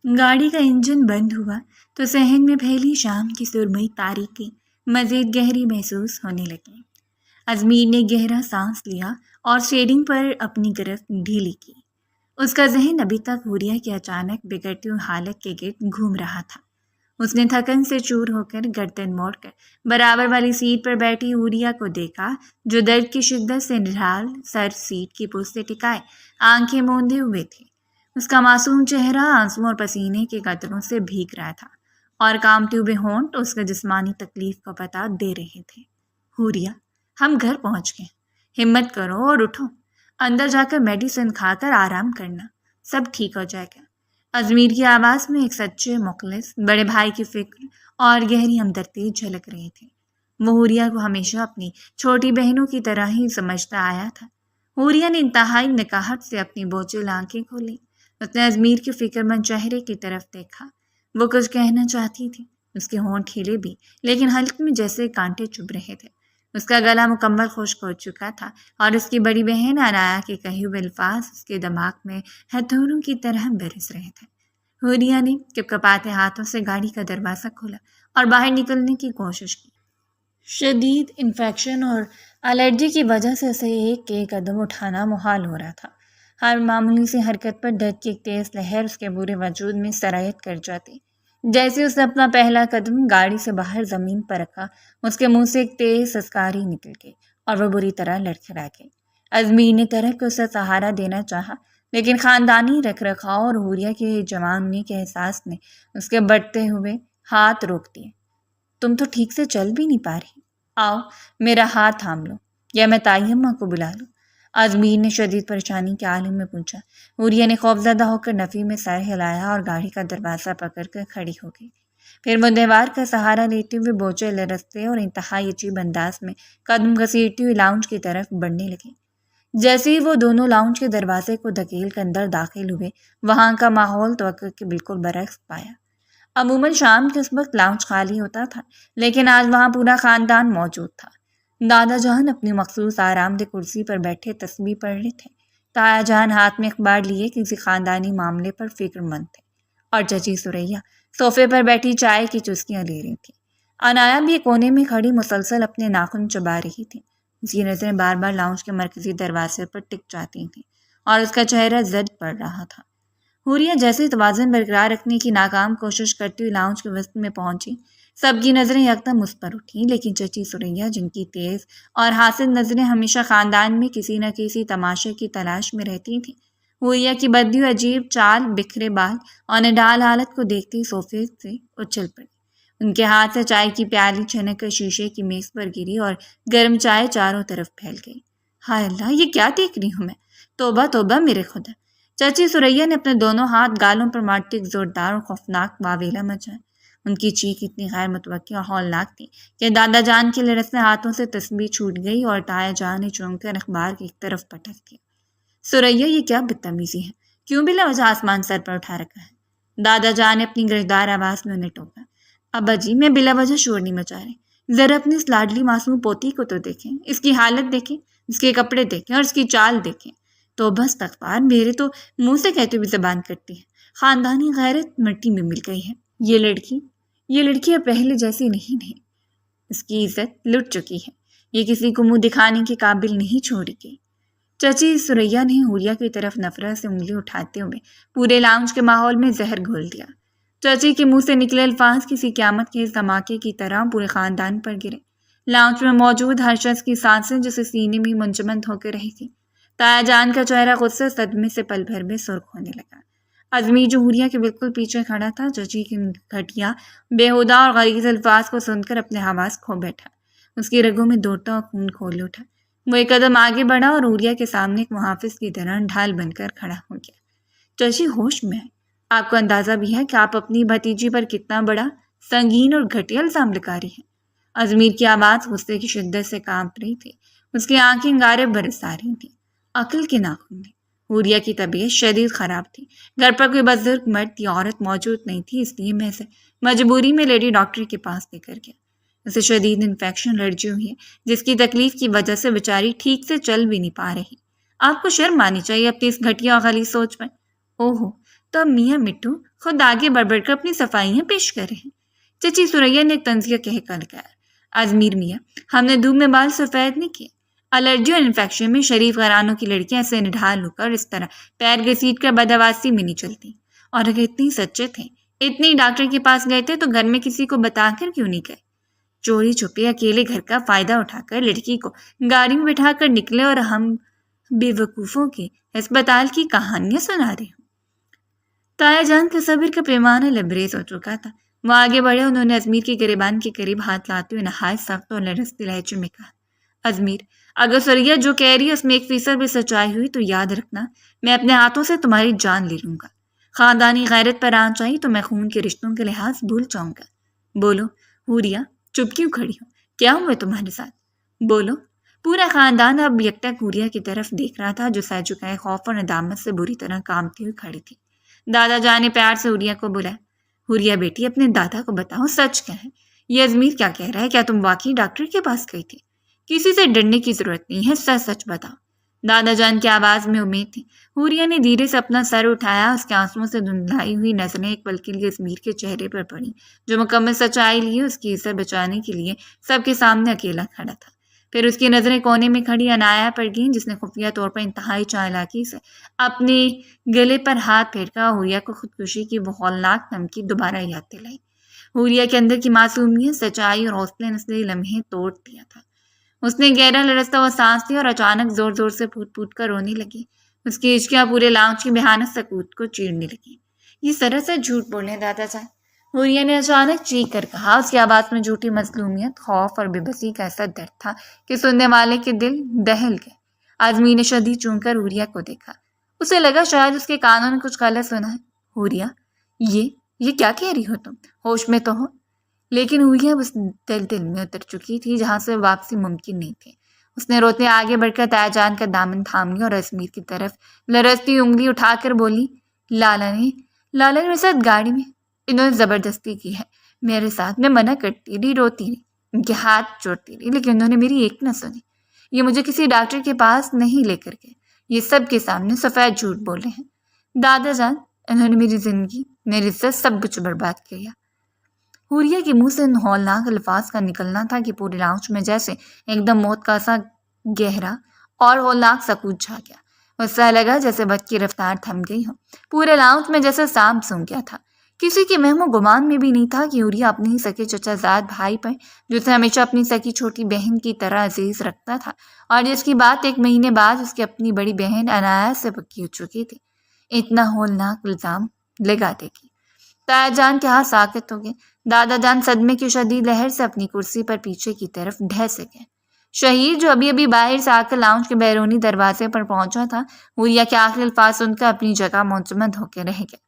گاڑی کا انجن بند ہوا تو صحن میں پھیلی شام کی سرمئی تاریکی مزید گہری محسوس ہونے لگی۔ ازمیر نے گہرا سانس لیا اور اسٹیئرنگ پر اپنی گرفت ڈھیلی کی۔ اس کا ذہن ابھی تک حوریہ کی اچانک بگڑتی ہوئی حالت کے گرد گھوم رہا تھا۔ اس نے تھکن سے چور ہو کر گردن موڑ کر برابر والی سیٹ پر بیٹھی حوریہ کو دیکھا، جو درد کی شدت سے نڈھال سر سیٹ کی پشت سے ٹکائے آنکھیں موندے ہوئے تھی۔ اس کا معصوم چہرہ آنسوں اور پسینے کے قطروں سے بھیگ رہا تھا اور کانپتے ہوئے ہونٹ اس کے جسمانی تکلیف کا پتہ دے رہے تھے۔ حوریہ، ہم گھر پہنچ گئے، ہمت کرو اور اٹھو، اندر جا کر میڈیسن کھا کر آرام کرنا، سب ٹھیک ہو جائے گا۔ ازمیر کی آواز میں ایک سچے مخلص بڑے بھائی کی فکر اور گہری ہمدردی جھلک رہی تھی۔ وہ حوریہ کو ہمیشہ اپنی چھوٹی بہنوں کی طرح ہی سمجھتا آیا تھا۔ حوریہ نے انتہائی نکاہٹ سے اپنی بوجھل آنکھیں کھولی۔ اس نے ازمیر کے فکر مند چہرے کی طرف دیکھا۔ وہ کچھ کہنا چاہتی تھی، اس کے ہونٹ ہلے بھی، لیکن حلق میں جیسے کانٹے چبھ رہے تھے۔ اس کا گلا مکمل خشک ہو چکا تھا اور اس کی بڑی بہن عنایا کے کہے ہوئے الفاظ اس کے دماغ میں ہتھوڑوں کی طرح برس رہے تھے۔ حوریہ نے کپکپاتے ہاتھوں سے گاڑی کا دروازہ کھولا اور باہر نکلنے کی کوشش کی۔ شدید انفیکشن اور الرجی کی وجہ سے اسے ایک ایک قدم اٹھانا محال ہو رہا تھا۔ ہر معمولی سی حرکت پر درد کی ایک تیز لہر اس کے پورے وجود میں سرایت کر جاتی۔ جیسے اس نے اپنا پہلا قدم گاڑی سے باہر زمین پر رکھا، اس کے منہ سے ایک تیز سسکاری نکل گئی اور وہ بری طرح لڑکھڑا گئی۔ ازمیر نے ترک اسے سہارا دینا چاہا، لیکن خاندانی رکھ رکھاؤ اور حوریہ کے جوانی کے احساس نے اس کے بڑھتے ہوئے ہاتھ روک دیے۔ تم تو ٹھیک سے چل بھی نہیں پا رہی، آؤ میرا ہاتھ تھام لو یا میں طائی اماں کو بلا لوں؟ ازمیر نے شدید پریشانی کے عالم میں پوچھا۔ حوریہ نے خوفزدہ ہو کر نفی میں سر ہلایا اور گاڑی کا دروازہ پکڑ کر کھڑی ہو گئی۔ پھر وہ دیوار کا سہارا لیتے ہوئے بوجھل لرزتے اور انتہائی عجیب انداز میں قدم گھسیٹتی ہوئی لاؤنج کی طرف بڑھنے لگی۔ جیسے ہی وہ دونوں لاؤنج کے دروازے کو دھکیل کر اندر داخل ہوئے، وہاں کا ماحول توقع کے بالکل برعکس پایا۔ عموماً شام کے اس وقت لاؤنج خالی ہوتا تھا، لیکن آج وہاں پورا خاندان موجود تھا۔ دادا جان اپنی مخصوص آرام دہ کرسی پر بیٹھے تسبیح پڑھ رہے تھے، تایا جان ہاتھ میں اخبار لیے کسی خاندانی معاملے پر فکر مند تھے، اور چچی سریا صوفے پر بیٹھی چائے کی چسکیاں لے رہی تھی۔ عنایا بھی کونے میں کھڑی مسلسل اپنے ناخن چبا رہی تھی۔ اس کی نظریں بار بار لاؤنج کے مرکزی دروازے پر ٹک جاتی تھیں اور اس کا چہرہ زرد پڑ رہا تھا۔ حوریہ جیسے توازن برقرار رکھنے کی ناکام کوشش کرتی ہوئی لاؤنج کے وسط میں پہنچی، سب کی نظریں یکدم اس پر اٹھیں، لیکن چچی سریا، جن کی تیز اور حاسد نظریں ہمیشہ خاندان میں کسی نہ کسی تماشے کی تلاش میں رہتی تھیں، حوریہ کی بدلی ہوئی عجیب چال، بکھرے بال اور نڈال حالت کو دیکھتی صوفے سے اچھل پڑی۔ ان کے ہاتھ سے چائے کی پیالی چھنک کر شیشے کی میز پر گری اور گرم چائے چاروں طرف پھیل گئی۔ ہائے اللہ، یہ کیا دیکھ رہی ہوں میں؟ توبہ توبہ میرے خدا! چچی سریا نے اپنے دونوں ہاتھ گالوں پر مارتے ایک زوردار اور خوفناک واویلا مچایا۔ ان کی چیخ اتنی غیر متوقع اور ہولناک تھی کہ دادا جان کے لرزتے ہاتھوں سے تسبیح چھوٹ گئی اور تایا جان نے چونک کر اخبار کی ایک طرف پٹک دیا۔ سریا، یہ کیا بدتمیزی ہے؟ کیوں بلا وجہ آسمان سر پر اٹھا رکھا ہے؟ دادا جان نے اپنی گرجدار آواز میں انہیں ٹوکا۔ ابا جی، میں بلا وجہ شور نہیں مچا رہی، ذرا اپنی اس لاڈلی معصوم پوتی کو تو دیکھیں، اس کی حالت دیکھیں، اس کے کپڑے دیکھیں اور اس کی چال دیکھیں۔ توبہ استغفار، میرے تو منہ سے کہتے ہوئے زبان کرتی ہے۔ خاندانی غیرت مٹی میں مل گئی ہے۔ یہ لڑکی اب پہلے جیسی نہیں رہی، اس کی عزت لٹ چکی ہے، یہ کسی کو منہ دکھانے کے قابل نہیں چھوڑی گئی۔ چچی سریا نے حوریہ کی طرف نفرت سے انگلی اٹھاتے ہوئے پورے لاؤنج کے ماحول میں زہر گھول دیا۔ چچی کے منہ سے نکلے الفاظ کسی قیامت کے دھماکے کی طرح پورے خاندان پر گرے۔ لاؤنج میں موجود ہر شخص کی سانسیں جسے سینے میں منجمد ہو کے رہی تھی۔ تایا جان کا چہرہ غصے صدمے سے پل بھر میں سرخ ہونے لگا۔ ازمیر جو حوریہ کے بالکل پیچھے کھڑا تھا، چچی کی گھٹیا بےہودہ اور غلیظ الفاظ کو سن کر اپنے حواس کھو بیٹھا۔ اس کی رگوں میں دوڑتا اور خون کھول اٹھا۔ وہ ایک قدم آگے بڑھا اور حوریہ کے سامنے ایک محافظ کی طرح ڈھال بن کر کھڑا ہو گیا۔ چچی، ہوش میں ہے؟ آپ کو اندازہ بھی ہے کہ آپ اپنی بھتیجی پر کتنا بڑا، سنگین اور گھٹیا الزام لگا رہی ہیں؟ ازمیر کی آواز غصے کی شدت سے کانپ رہی تھی، اس کی آنکھیں گارے برس آ رہی تھیں۔ عقل کے ناخن تھے۔ حوریہ کی طبیعت شدید خراب تھی، گھر پر کوئی بزرگ مرد یا عورت موجود نہیں تھی، اس لیے میں اسے مجبوری میں لیڈی ڈاکٹر کے پاس لے کر گیا۔ اسے شدید انفیکشن الرجی ہوئی ہے، جس کی تکلیف کی وجہ سے بیچاری ٹھیک سے چل بھی نہیں پا رہی۔ آپ کو شرم آنی چاہیے اپنی اس گھٹیا اور غلیظ سوچ پر۔ اوہو، تو اب میاں مٹھو خود آگے بڑھ بڑھ کر اپنی صفائیاں پیش کر رہے ہیں۔ چچی سریا نے ایک طنزیہ کہہ کر لگایا، ازمیر میاں، ہم نے دھوپ میں بال سفید نہیں کیے۔ الرجی اور انفیکشن میں شریف گھرانوں کی لڑکیاں ایسے نڈھال ہو کر اس طرح پیر گھسیٹ کر بدحواسی میں نہیں چلتی۔ اور اگر اتنی سچے تھے، اتنی ڈاکٹر کے پاس گئے تھے، تو گھر میں کسی کو بتا کر کیوں نہیں گئے؟ چوری چھپے اکیلے گھر کا فائدہ اٹھا کر لڑکی کو گاڑی میں بٹھا کر نکلے اور ہم بے وقوفوں کی اسپتال کی کہانیاں سنا رہے ہوں۔ تایا جان کا صبر کا پیمانہ لبریز ہو چکا تھا۔ وہ آگے بڑھے، انہوں نے ازمیر کی گریبان کے قریب ہاتھ لاتے ہوئے نہایت سخت اور لرزتے لہجے میں کہا، ازمیر، اگر سریا جو کہہ رہی ہے اس میں 1% بھی سچائی ہوئی تو یاد رکھنا، میں اپنے ہاتھوں سے تمہاری جان لے لوں گا۔ خاندانی غیرت پر آنچ آئی تو میں خون کے رشتوں کے لحاظ بھول جاؤں گا۔ بولو حوریا، چپ کیوں کھڑی ہو؟ کیا ہوا تمہارے ساتھ؟ بولو۔ پورا خاندان اب یکٹک حوریا کی طرف دیکھ رہا تھا، جو سر جھکائے خوف اور ندامت سے بری طرح کانپتی ہوئی کھڑی تھی۔ دادا جان نے پیار سے حوریا کو بلایا، حوریا بیٹی، اپنے دادا کو بتاؤ سچ کیا ہے؟ یہ ازمیر کیا کہہ رہا ہے؟ کیا تم واقعی ڈاکٹر کے پاس گئی تھی؟ کسی سے ڈرنے کی ضرورت نہیں ہے، سچ سچ بتاؤ۔ دادا جان کی آواز میں امید تھی۔ حوریا نے دھیرے سے اپنا سر اٹھایا، اس کے آنسوؤں سے دھندلائی ہوئی نظریں ایک پل کے لیے ازمیر کے چہرے پر پڑیں، جو مکمل سچائی لیے اس کی عزت بچانے کے لیے سب کے سامنے اکیلا کھڑا تھا۔ پھر اس کی نظریں کونے میں کھڑی عنایا پر گئیں، جس نے خفیہ طور پر انتہائی چالاکی سے اپنے گلے پر ہاتھ پھیر کر حوریا کو خودکشی کی وہ ہولناک دھمکی دوبارہ یاد دلائی۔ حوریا کے اندر کی معصومیت، سچائی اور حوصلے نے اس لمحے توڑ دیا تھا۔ اس نے گہرا لرزتا ہوا سانس لیا اور اچانک زور زور سے پھوٹ پھوٹ کر رونے لگی۔ اس کی ہچکیاں پورے لاؤنج کی بھیانک سکوت کو چیرنے لگی۔ یہ سراسر جھوٹ بولے دادا جان، حوریا نے اچانک چیخ کر کہا۔ اس کی آواز میں جھوٹی مظلومیت، خوف اور بے بسی کا ایسا درد تھا کہ سننے والے کے دل دہل گئے۔ ازمیر نے شدید چون کر حوریا کو دیکھا۔ اسے لگا شاید اس کے کانوں نے کچھ غلط سنا ہے۔ حوریا، یہ کیا کہہ رہی ہو تم؟ ہوش میں تو ہو؟ لیکن حوریا اس دل میں اتر چکی تھی جہاں سے واپسی ممکن نہیں تھی۔ اس نے روتے آگے بڑھ کر تایا جان کا دامن تھام لیا اور ازمیر کی طرف لرزتی انگلی اٹھا کر بولی، لالا نے میرے ساتھ گاڑی میں انہوں نے زبردستی کی ہے میرے ساتھ، میں منع کرتی رہی، روتی رہی، ان کے ہاتھ جوڑتی رہی، لیکن انہوں نے میری ایک نہ سنی۔ یہ مجھے کسی ڈاکٹر کے پاس نہیں لے کر گئے، یہ سب کے سامنے سفید جھوٹ بولے ہیں۔ دادا جان، انہوں نے میری زندگی، میری عزت، سب کچھ برباد کیا۔ حوریا کے منہ سے ان ہولناک الفاظ کا نکلنا تھا کہ پورے لاؤنج میں جیسے ایک دم موت کا سا گہرا اور ہولناک سکوت چھا گیا۔ ایسا لگا جیسے بس کی رفتار تھم گئی ہو۔ پورے لاؤنج میں جیسے سانپ سونگ گیا تھا۔ کسی کے وہم و گمان میں بھی نہیں تھا کہ حوریا اپنے ہی سکے چچا زاد بھائی پر، جسے ہمیشہ اپنی سکی چھوٹی بہن کی طرح عزیز رکھتا تھا اور جس کی بات 1 مہینے بعد اس کی اپنی بڑی بہن عنایت سے پکی ہو چکی تھی، اتنا ہولناک الزام لگا دے گی۔ تایا جان کے ہاتھ ساکت ہو گئے۔ دادا جان صدمے کی شدید لہر سے اپنی کرسی پر پیچھے کی طرف ڈھہ سے گئے۔ شہیر، جو ابھی ابھی باہر سے آ کر لاؤنج کے بیرونی دروازے پر پہنچا تھا، حوریا کے آخری الفاظ سن کر اپنی جگہ منجمد ہو کے رہ گیا۔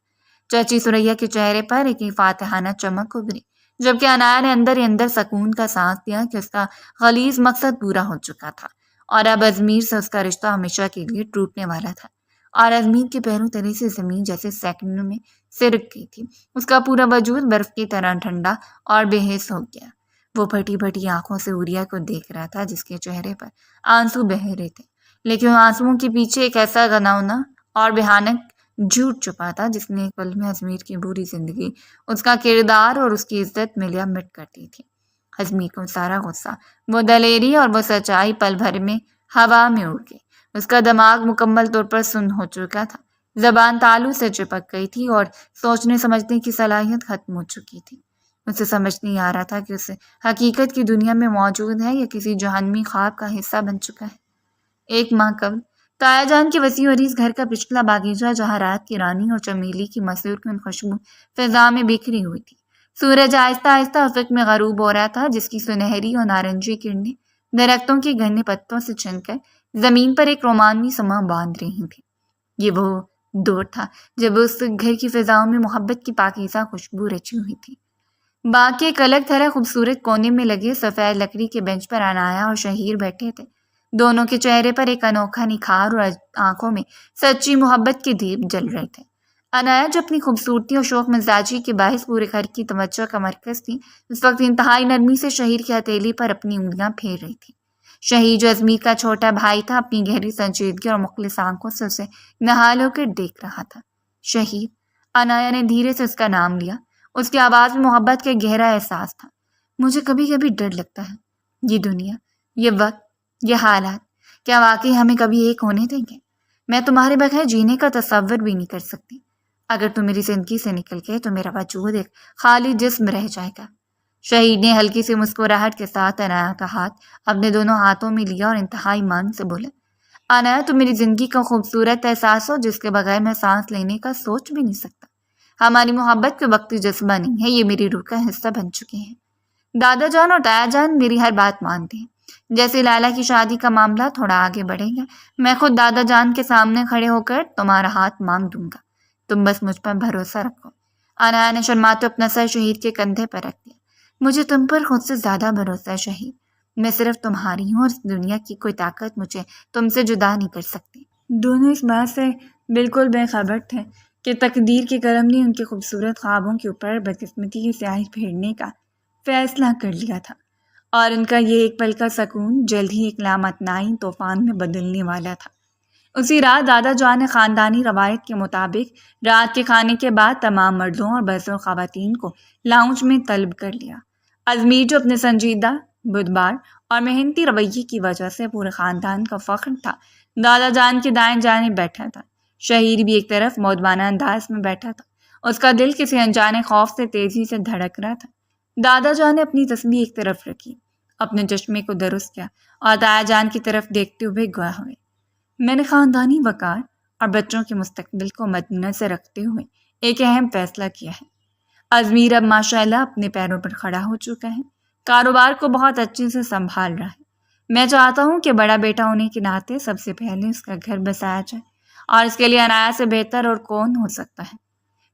چچی سریا کے چہرے پر ایک فاتحانہ چمک ابھری، جبکہ عنایا نے اندر ہی اندر سکون کا سانس لیا کہ اس کا غلیظ مقصد پورا ہو چکا تھا اور اب ازمیر سے اس کا رشتہ ہمیشہ کے لیے ٹوٹنے والا تھا۔ اور ازمیر کے پیروں تلے سے زمین جیسے سیکنڈوں میں سرک گئی تھی۔ اس کا پورا وجود برف کی طرح ٹھنڈا اور بے حس ہو گیا۔ وہ پھٹی پھٹی آنکھوں سے حوریا کو دیکھ رہا تھا، جس کے چہرے پر آنسو بہہ رہے تھے، لیکن ان آنسوؤں کے پیچھے ایک ایسا غناؤنا اور بھیانک جھوٹ چھپا تھا جس نے ایک پل میں ازمیر کی بری زندگی، اس کا کردار اور اس کی عزت ملیا مٹ کر دی تھی۔ ازمیر کو سارا غصہ، وہ دلیری اور وہ سچائی پل بھر میں ہوا میں اڑ گئی۔ اس کا دماغ مکمل طور پر سن ہو چکا تھا، زبان تالو سے چپک گئی تھی اور سوچنے سمجھنے کی صلاحیت ختم ہو چکی تھی۔ اسے سمجھ نہیں آ رہا تھا کہ اسے حقیقت کی دنیا میں موجود ہے یا کسی جہنمی خواب کا حصہ بن چکا ہے۔ 1 ماہ قبل تایا جان کے وسیع و عریض گھر کا پچھلا باغیچہ، جہاں رات کی رانی اور چمیلی کی مسحور کن خوشبو فضا میں بکھری ہوئی تھی، سورج آہستہ آہستہ افق میں غروب ہو رہا تھا، جس کی سنہری اور نارنجی کرنیں درختوں کے گھنے پتوں سے چھن کر زمین پر ایک رومانوی سما باندھ رہی تھی۔ یہ وہ دور تھا جب اس گھر کی فضاؤں میں محبت کی پاکیزہ خوشبو رچی ہوئی تھی۔ باغ کے ایک الگ طرح خوبصورت کونے میں لگے سفید لکڑی کے بینچ پر عنایا اور شہیر بیٹھے تھے۔ دونوں کے چہرے پر ایک انوکھا نکھار اور آنکھوں میں سچی محبت کے دیپ جل رہے تھے۔ عنایا، جو اپنی خوبصورتی اور شوخ مزاجی کے باعث پورے گھر کی توجہ کا مرکز تھی، اس وقت انتہائی نرمی سے شہیر کی ہتھیلی پر اپنی انگلیاں پھیر رہی تھی۔ شہیر، جو ازمیر کا چھوٹا بھائی تھا، اپنی گہری سنجیدگی اور مخلص آنکھوں سے اسے نہال ہو کر دیکھ رہا تھا۔ شہیر، انایا نے دھیرے سے اس کا نام لیا۔ اس کی آواز میں محبت کا گہرا احساس تھا۔ مجھے کبھی کبھی ڈر لگتا ہے، یہ دنیا، یہ وقت، یہ حالات کیا واقعی ہمیں کبھی ایک ہونے دیں گے؟ میں تمہارے بغیر جینے کا تصور بھی نہیں کر سکتی۔ اگر تم میری زندگی سے نکل گئے تو میرا وجود ایک خالی جسم رہ جائے گا۔ شہید نے ہلکی سی مسکراہٹ کے ساتھ انایا کا ہاتھ اپنے دونوں ہاتھوں میں لیا اور انتہائی مان سے بولا، انایا تم میری زندگی کا خوبصورت احساس ہو جس کے بغیر میں سانس لینے کا سوچ بھی نہیں سکتا۔ ہماری محبت کے وقتی جذبہ نہیں ہے، یہ میری روح کا حصہ بن چکے ہیں۔ دادا جان اور تایا جان میری ہر بات مانتے ہیں۔ جیسے لالا کی شادی کا معاملہ تھوڑا آگے بڑھے گا، میں خود دادا جان کے سامنے کھڑے ہو کر تمہارا ہاتھ مانگ دوں گا۔ تم بس مجھ پر بھروسہ رکھو۔ انایا نے شرماتے اپنا سر شہید کے کندھے پر رکھ دیا۔ مجھے تم پر خود سے زیادہ بھروسہ ہے شہید۔ میں صرف تمہاری ہوں اور اس دنیا کی کوئی طاقت مجھے تم سے جدا نہیں کر سکتی۔ دونوں اس بات سے بالکل بے خبر تھے کہ تقدیر کے کرم نے ان کے خوبصورت خوابوں کے اوپر بدقسمتی کی سیاہی پھیرنے کا فیصلہ کر لیا تھا، اور ان کا یہ ایک پل کا سکون جلد ہی ایک لامتناہی طوفان میں بدلنے والا تھا۔ اسی رات دادا جان نے خاندانی روایت کے مطابق رات کے کھانے کے بعد تمام مردوں اور بعض خواتین کو لاؤنج میں طلب کر لیا۔ ازمیر جو اپنے سنجیدہ، بردبار اور محنتی رویے کی وجہ سے پورے خاندان کا فخر تھا، دادا جان کے دائیں جانب بیٹھا تھا۔ شہیر بھی ایک طرف مودبانہ انداز میں بیٹھا تھا، اس کا دل کسی انجانے خوف سے تیزی سے دھڑک رہا تھا۔ دادا جان نے اپنی تسبیح ایک طرف رکھی، اپنے چشمے کو درست کیا اور تایا جان کی طرف دیکھتے ہوئے گواہ ہوئے، میں نے خاندانی وقار اور بچوں کے مستقبل کو مدنظر رکھتے ہوئے ایک اہم فیصلہ کیا ہے۔ ازمیر اب ماشاءاللہ اپنے پیروں پر کھڑا ہو چکا ہے، کاروبار کو بہت اچھے سے سنبھال رہا ہے۔ میں چاہتا ہوں کہ بڑا بیٹا ہونے کے ناطے سب سے پہلے اس کا گھر بسایا جائے، اور اس کے لیے انایا سے بہتر اور کون ہو سکتا ہے۔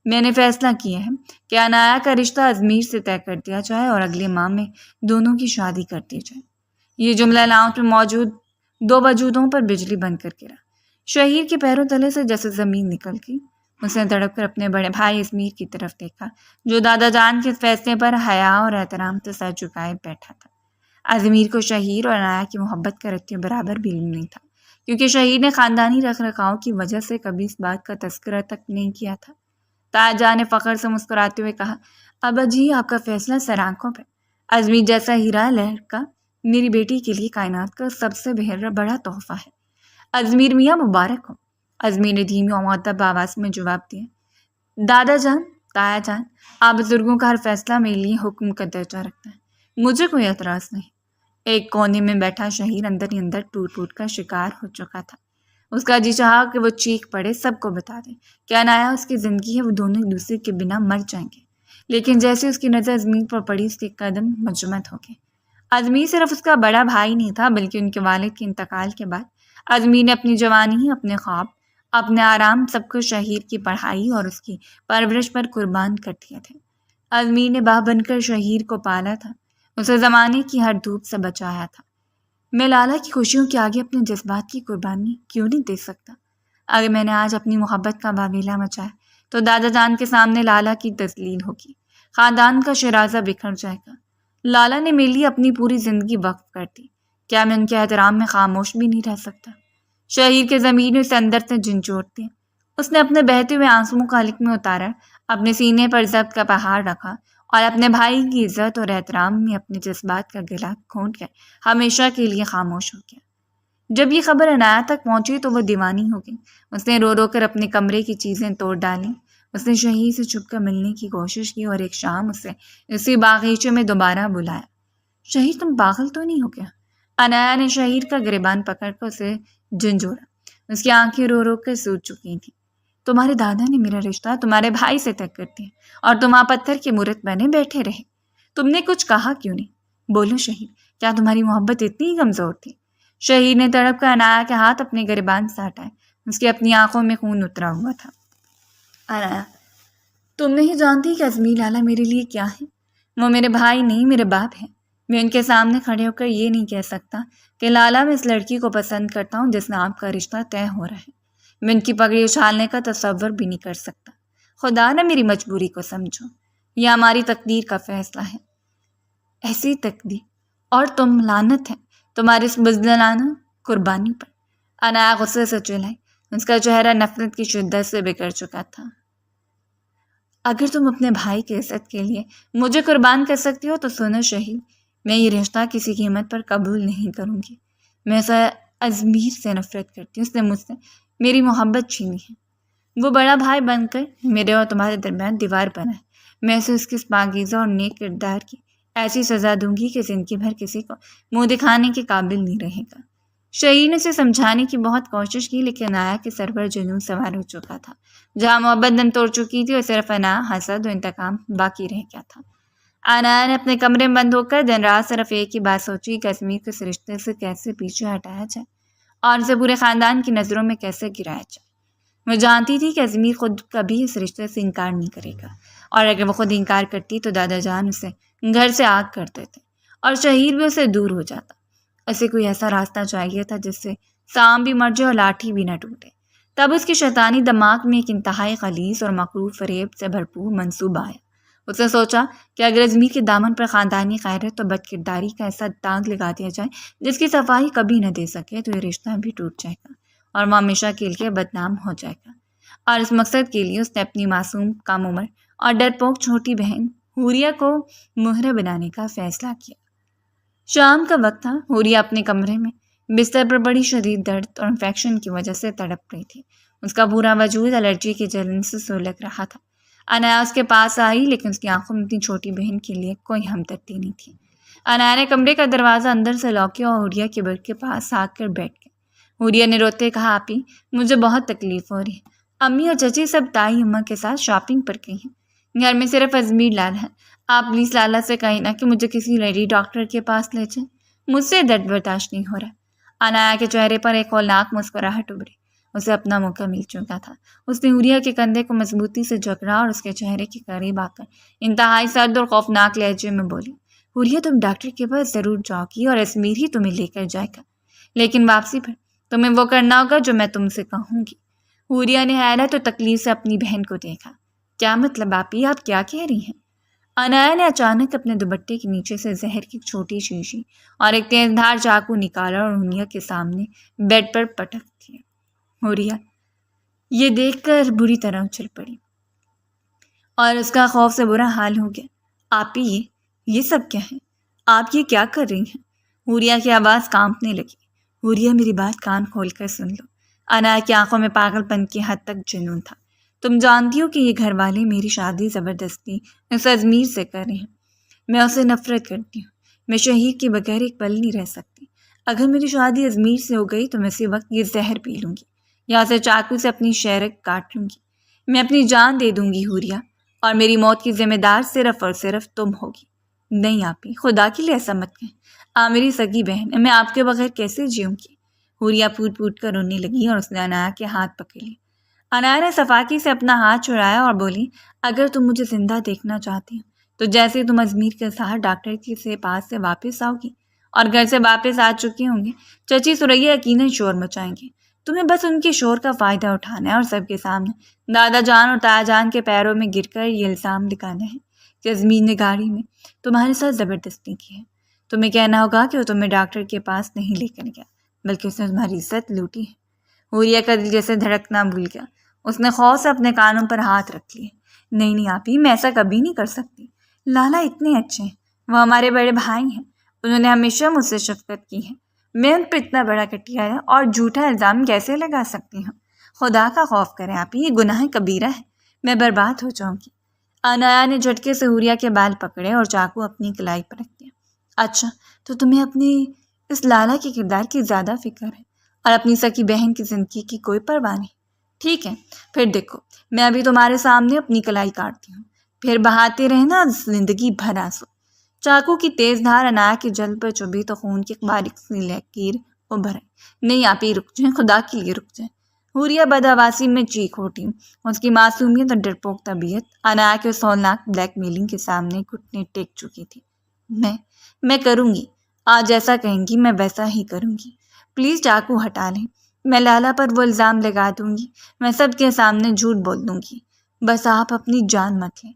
میں نے فیصلہ کیا ہے کہ انایا کا رشتہ ازمیر سے طے کر دیا جائے اور اگلے ماہ میں دونوں کی شادی کر دی جائے۔ یہ جملہ لاؤنج میں موجود دو وجودوں پر بجلی بن کر گرا۔ شہیر کے پیروں تلے سے جیسے زمین نکل گئی۔ اس نے تڑپ کر اپنے بڑے بھائی ازمیر کی طرف دیکھا، جو دادا جان کے فیصلے پر حیا اور احترام سے سر جھکائے بیٹھا تھا۔ ازمیر کو شہیر اور انایا کی محبت کا رتّے برابر بھی علم نہیں تھا، کیونکہ شہیر نے خاندانی رکھ رکھاؤ کی وجہ سے کبھی اس بات کا تذکرہ تک نہیں کیا تھا۔ تایا جان نے فخر سے مسکراتے ہوئے کہا، ابا جی آپ کا فیصلہ سر آنکھوں پہ۔ ازمیر جیسا ہیرا لڑکا میری بیٹی کے لیے کائنات کا سب سے بڑا تحفہ ہے۔ ازمیر میاں مبارک ہو۔ ازمیر نے دھیمی اور مؤدب آواز میں جواب دیا۔ دادا جان، تایا جان، آپ بزرگوں کا ہر فیصلہ میرے لیے حکم کا درجہ رکھتا ہے، مجھے کوئی اعتراض نہیں۔ ایک کونے میں بیٹھا شہیر اندر ہی اندر ٹوٹ ٹوٹ کا شکار ہو چکا تھا۔ اس کا جی چاہا کہ وہ چیخ پڑے، سب کو بتا دے کہ انایا اس کی زندگی ہے، وہ دونوں ایک دوسرے کے بنا مر جائیں گے۔ لیکن جیسے اس کی نظر ازمیر پر پڑی، اس کے قدم مجمد ہو گئے۔ ازمیر صرف اس کا بڑا بھائی نہیں تھا، بلکہ ان کے والد کے انتقال کے بعد ازمیر نے اپنی جوانی، اپنے خواب، اپنے آرام، سب کو شہیر کی پڑھائی اور اس کی پرورش پر قربان کر دیے تھے۔ ازمیر نے باپ بن کر شہیر کو پالا تھا، اسے زمانے کی ہر دھوپ سے بچایا تھا۔ میں لالا کی خوشیوں کے آگے اپنے جذبات کی قربانی کیوں نہیں دے سکتا؟ اگر میں نے آج اپنی محبت کا واویلا مچایا تو دادا جان کے سامنے لالا کی تذلیل ہوگی، خاندان کا شرازہ بکھر جائے گا۔ لالا نے میرے لیے اپنی پوری زندگی وقف کر دی، کیا میں ان کے احترام میں خاموش بھی نہیں رہ سکتا؟ شہیر کے ضمیر نے اسے اندر سے جھنجھوڑ دیا۔ اس نے اپنے بہتے ہوئے آنسوؤں کا حلق میں اتارا، اپنے سینے پر ضبط کا پہاڑ رکھا اور اپنے بھائی کی عزت اور احترام میں اپنے جذبات کا گلا گھونٹ کر ہمیشہ کے لیے خاموش ہو گیا۔ جب یہ خبر انایا تک پہنچی تو وہ دیوانی ہو گئی۔ اس نے رو رو کر اپنے کمرے کی چیزیں توڑ ڈالیں۔ اس نے شہیر سے چھپ کر ملنے کی کوشش کی اور ایک شام اسے اسی باغیچے میں دوبارہ بلایا۔ شہیر تم پاگل تو نہیں ہو گیا؟ انایا نے شہیر کا گریبان پکڑ کر اسے جھنجھوڑا۔ اس کی آنکھیں رو رو کر سوج چکی تھیں۔ تمہارے دادا نے میرا رشتہ تمہارے بھائی سے طے کر دیا اور تم پتھر کی مورت بنے بیٹھے رہے۔ تم نے کچھ کہا کیوں نہیں؟ بولو شہیر، کیا تمہاری محبت اتنی کمزور تھی؟ شہیر نے تڑپ کر انایا کے ہاتھ اپنے گریبان سے ہٹائے۔ اس کی اپنی آنکھوں میں خون اترا ہوا تھا۔ انایا، تم نہیں جانتی کہ ازمیر لالا میرے لیے کیا ہے؟ وہ میرے بھائی نہیں، میرے باپ ہیں۔ میں ان کے سامنے کھڑے ہو کر یہ نہیں کہہ سکتا کہ لالا میں اس لڑکی کو پسند کرتا ہوں جس میں آپ کا رشتہ طے ہو رہا ہے۔ میں ان کی پگڑی اچھالنے کا تصور بھی نہیں کر سکتا۔ خدا نہ میری مجبوری کو سمجھو، یہ ہماری تقدیر کا فیصلہ ہے۔ ایسی تقدیر، اور تم لعنت ہے تمہاری اس بزدلانہ قربانی پر۔ انایا غصے سے چلائی، اس کا چہرہ نفرت کی شدت سے بگڑ چکا تھا۔ اگر تم اپنے بھائی کی عزت کے لیے مجھے قربان کر سکتی ہو تو سنو شہید، میں یہ رشتہ کسی قیمت پر قبول نہیں کروں گی۔ میں اسے ازمیر سے نفرت کرتی ہوں، اس نے مجھ سے میری محبت چھینی ہے۔ وہ بڑا بھائی بن کر میرے اور تمہارے درمیان دیوار بنا ہے۔ میں اسے اس کی پاکیزہ اور نیک کردار کی ایسی سزا دوں گی کہ زندگی بھر کسی کو منہ دکھانے کے قابل نہیں رہے گا۔ شہید نے اسے سمجھانے کی بہت کوشش کی، لیکن آیا کہ سر پر جنون سوار ہو چکا تھا۔ جہاں محبت دم توڑ چکی تھی اور صرف انا، حسد و انتقام باقی رہ گیا تھا۔ انایا نے اپنے کمرے میں بند ہو کر دن رات صرف ایک ہی بات سوچی کہ ازمیر کو اس رشتے سے کیسے پیچھے ہٹایا جائے اور اسے پورے خاندان کی نظروں میں کیسے گرایا جائے۔ وہ جانتی تھی کہ ازمیر خود کبھی اس رشتے سے انکار نہیں کرے گا، اور اگر وہ خود انکار کرتی تو دادا جان اسے گھر سے آگ کر دیتے اور شہید بھی اسے دور ہو جاتا۔ اسے کوئی ایسا راستہ چاہیے تھا جس سے سام بھی مر جائے اور لاٹھی بھی نہ ٹوٹے۔ تب اس کے شیطانی دماغ میں ایک انتہائی غلیظ اور مکروہ فریب سے بھرپور منصوبہ آیا۔ اس نے سوچا کہ اگر ازمیر کے دامن پر خاندانی غیرت اور بد کرداری کا ایسا داغ لگا دیا جائے جس کی صفائی کبھی نہ دے سکے تو یہ رشتہ بھی ٹوٹ جائے گا اور وہ ہمیشہ کے لیے بدنام ہو جائے گا۔ اور اس مقصد کے لیے اس نے اپنی معصوم کم عمر اور ڈرپوک چھوٹی بہن حوریہ کو مہرہ بنانے کا فیصلہ کیا۔ شام کا وقت تھا۔ حوریہ اپنے کمرے میں بستر پر بڑی شدید درد اور انفیکشن کی وجہ سے تڑپ رہی تھی۔ اس کا پورا وجود الرجی کی جلن سے سلگ رہا تھا۔ انایا اس کے پاس آئی، لیکن اس کی آنکھوں میں اپنی چھوٹی بہن کے لیے کوئی ہمدردی نہیں تھی۔ انایا نے کمرے کا دروازہ اندر سے لاک کیا اور حوریہ کے بیڈ کے پاس آ کر بیٹھ گئی۔ حوریہ نے روتے کہا، آپی مجھے بہت تکلیف ہو رہی ہے۔ امی اور چچی سب تائی اماں کے ساتھ شاپنگ پر گئی ہیں، گھر میں صرف ازمیر لالا ہے۔ آپ پلیز لالا سے کہیں نا کہ مجھے کسی لیڈی ڈاکٹر کے پاس لے جائیں، مجھ سے درد برداشت نہیں ہو رہا۔ انایا کے چہرے پر ایک ہولناک مسکراہٹ ابھری۔ اسے اپنا موقع مل چکا تھا۔ اس نے حوریہ کے کندھے کو مضبوطی سے جکڑا اور اس کے چہرے کے قریب آ کر انتہائی سرد اور خوفناک لہجے میں بولی، حوریہ تم ڈاکٹر کے پاس ضرور جاؤ گی اور ازمیر ہی تمہیں لے کر جائے گا، لیکن واپسی پر تمہیں وہ کرنا ہوگا جو میں تم سے کہوں گی۔ حوریہ نے حیرت اور تکلیف سے اپنی بہن کو دیکھا۔ کیا مطلب آپی، آپ کیا کہہ رہی ہیں؟ انایا نے اچانک اپنے دوپٹے کے نیچے سے زہر کی ایک چھوٹی شیشی اور ایک تیز دھار چاقو نکالا اور حوریہ کے سامنے بیڈ پر پٹک دیا۔ حوریہ یہ دیکھ کر بری طرح اچھل پڑی اور اس کا خوف سے برا حال ہو گیا۔ آپی یہ سب کیا ہے؟ آپ یہ کیا کر رہی ہیں؟ حوریہ کی آواز کانپنے لگی۔ حوریہ میری بات کان کھول کر سن لو۔ انایا کی آنکھوں میں پاگل پن کی حد تک جنون تھا۔ تم جانتی ہو کہ یہ گھر والے میری شادی زبردستی اس ازمیر سے کر رہے ہیں۔ میں اسے نفرت کرتی ہوں۔ میں شہید کے بغیر ایک پل نہیں رہ سکتی۔ اگر میری شادی ازمیر سے ہو گئی تو میں اسی وقت یہ زہر پی لوں گی یا اسے چاقو سے اپنی شہرک کاٹ لوں گی۔ میں اپنی جان دے دوں گی حوریہ، اور میری موت کی ذمہ دار صرف اور صرف تم ہوگی۔ نہیں آپی، خدا کے لیے ایسا مت کہیں۔ آپ میری سگی بہن ہے، میں آپ کے بغیر کیسے جیوں گی؟ حوریہ پھوٹ پھوٹ کر رونے لگی اور اس نے انایا کے ہاتھ پکڑ لیے۔ انایا نے صفاقی سے اپنا ہاتھ چھڑایا اور بولی، اگر تم مجھے زندہ دیکھنا چاہتی ہو تو جیسے تم ازمیر کے ساتھ ڈاکٹر کے پاس سے واپس آؤ گی اور گھر سے واپس آ چکے ہوں گے، چچی سریا یقیناً شور مچائیں گے۔ تمہیں بس ان کے شور کا فائدہ اٹھانا ہے اور سب کے سامنے دادا جان اور تایا جان کے پیروں میں گر کر یہ الزام لگانا ہے کہ ازمیر نے گاڑی میں تمہارے ساتھ زبردستی کی ہے۔ تمہیں کہنا ہوگا کہ وہ تمہیں ڈاکٹر کے پاس نہیں لے کر گیا بلکہ اس نے تمہاری عزت لوٹی ہے۔ حوریہ کا دل جیسے دھڑکنا بھول گیا۔ اس نے خوف سے اپنے کانوں پر ہاتھ رکھ لیے۔ نہیں آپی، میں ایسا کبھی نہیں کر سکتی۔ لالا اتنے اچھے ہیں، وہ ہمارے بڑے بھائی ہیں، انہوں نے ہمیشہ مجھ سے شفقت کی ہے۔ میں ان پہ اتنا بڑا کٹیا ہے اور جھوٹا الزام کیسے لگا سکتی ہوں؟ خدا کا خوف کریں آپی، یہ گناہ کبیرہ ہے، میں برباد ہو جاؤں گی۔ انایا نے جھٹکے سے حوریہ کے بال پکڑے اور چاقو اپنی کلائی پر رکھ دیا۔ اچھا، تو تمہیں اپنی اس لالا کے کردار کی زیادہ فکر ہے اور اپنی سکی بہن کی زندگی کی کوئی پرواہ نہیں۔ ٹھیک ہے، پھر دیکھو، میں ابھی تمہارے سامنے اپنی کلائی کاٹتی ہوں، پھر بہاتے رہنا زندگی بھر آنسو۔ چاقو کی تیز دھار انایا کی جلد پر چبھی تو خون کی باریک سی لکیر ابھر آئی۔ نہیں آپی، رک جائیں، خدا کے لیے رک جائیں۔ حوریہ بدحواسی میں چیخ اٹھی۔ اس کی معصومیت اور ڈرپوک طبیعت انایا کے اس ہولناک بلیک میلنگ کے سامنے گھٹنے ٹیک چکی تھی۔ میں کروں گی، آج جیسا کہیں گی میں ویسا ہی کروں گی۔ پلیز چاقو ہٹا لیں، میں لالا پر وہ الزام لگا دوں گی، میں سب کے سامنے جھوٹ بول دوں گی، بس آپ اپنی جان مت لیں۔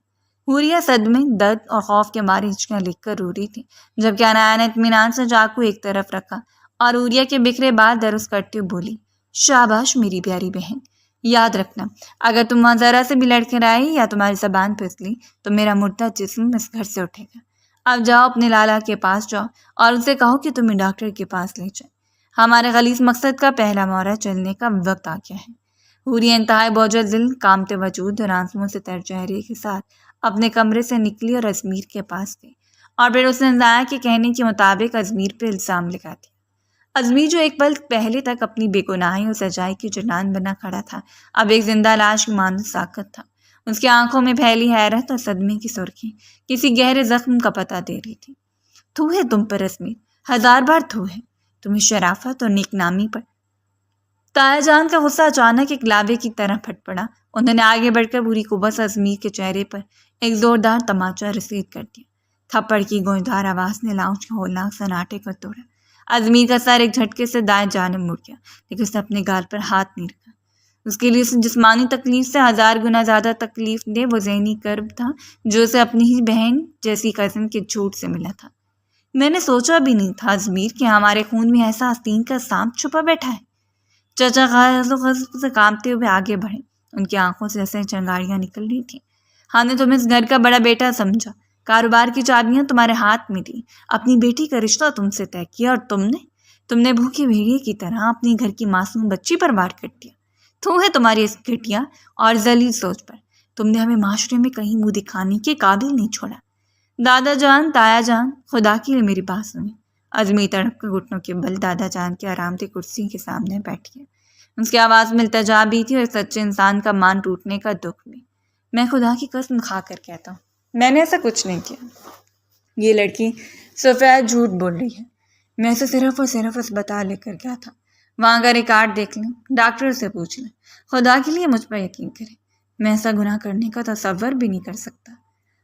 حوریہ صدمے، درد اور خوف کے مارے ہچکیاں لکھ کر رو رہی تھی، جبکہ انایا نے اطمینان سے چاقو ایک طرف رکھا اور حوریہ کے بکھرے بال درست کرتے ہوئے بولی، شاباش میری پیاری بہن، یاد رکھنا، اگر تم وہاں ذرا سے بھی لڑ کر آئی یا تمہاری زبان پھسلی تو میرا مردہ جسم اس گھر سے اٹھے گا۔ اب جاؤ اپنے لالا کے پاس جاؤ اور ان سے کہو کہ تمہیں ڈاکٹر کے پاس لے جائے۔ ہمارے خلیص مقصد کا پہلا مہرہ چلنے کا وقت آ گیا ہے۔ حوریہ انتہائی بوجھل دل، کامتے وجود اور آنسوؤں سے تر چہرے کے ساتھ اپنے کمرے سے نکلی اور ازمیر کے پاس گئی، اور پھر اس نے زایا کے کہنے کے مطابق ازمیر پہ الزام لگا دیا۔ ازمیر جو ایک پل پہلے تک اپنی بے گناہی اور سجائی کی جنان بنا کھڑا تھا، اب ایک زندہ لاش کی مانند ساکت تھا۔ اس کی آنکھوں میں پھیلی حیرت اور صدمے کی سرخی کسی گہرے زخم کا پتہ دے رہی تھی۔ تھو ہے تم پر ازمیر، 1000 بار تھو ہے تمہیں شرافت اور نیک نامی پر۔ تایا جان کا غصہ اچانک ایک لاوے کی طرح پھٹ پڑا۔ انہوں نے آگے بڑھ کر پوری قوت سے ازمیر کے چہرے پر ایک زوردار تماچا رسید کر دیا۔ تھپڑ کی گونجدار آواز نے لاؤنج کے ہولناک سناٹے کو توڑا۔ ازمیر کا سر ایک جھٹکے سے دائیں جانب مڑ گیا، لیکن اس نے اپنے گال پر ہاتھ نہیں رکھا۔ اس کے لیے اس جسمانی تکلیف سے 1000 گنا زیادہ تکلیف دہ وہ ذہنی کرب تھا جو اسے اپنی ہی بہن جیسی کزن کے جھوٹ سے ملا تھا۔ میں نے سوچا بھی نہیں تھا ازمیر کہ ہمارے خون میں ایسا آستین کا سانپ چھپا بیٹھا ہے۔ چچا غضب سے کانپتے ہوئے آگے بڑھے، ان کی آنکھوں سے ایسے چنگاریاں نکل رہی تھیں۔ ہم نے تمہیں اس گھر کا بڑا بیٹا سمجھا، کاروبار کی چابیاں تمہارے ہاتھ میں دی، اپنی بیٹی کا رشتہ تم سے طے کیا، اور تم نے بھوکے بھیڑیے کی طرح اپنی گھر کی معصوم بچی پر وار کر دیا۔ تو ہے تمہاری اس گھٹیا اور ذلیل سوچ پر، تم نے ہمیں معاشرے میں کہیں منہ دکھانے کے قابل نہیں چھوڑا۔ دادا جان، تایا جان، خدا کے لیے میری بات سنیں۔ ازمیر تڑپ کے گھٹنوں کے بل دادا جان کی آرام دہ کرسی کے سامنے بیٹھ گیا۔ اس کی آواز میں التجا بھی تھی اور سچے انسان کا مان ٹوٹنے کا دکھ بھی۔ میں خدا کی قسم کھا کر کہتا ہوں، میں نے ایسا کچھ نہیں کیا۔ یہ لڑکی سفید جھوٹ بول رہی ہے۔ میں اسے صرف اور صرف اسپتال لے کر گیا تھا۔ وہاں کا ریکارڈ دیکھ لیں، ڈاکٹر سے پوچھ لیں۔ خدا کے لیے مجھ پر یقین کریں، میں ایسا گناہ کرنے کا تصور بھی نہیں کر سکتا۔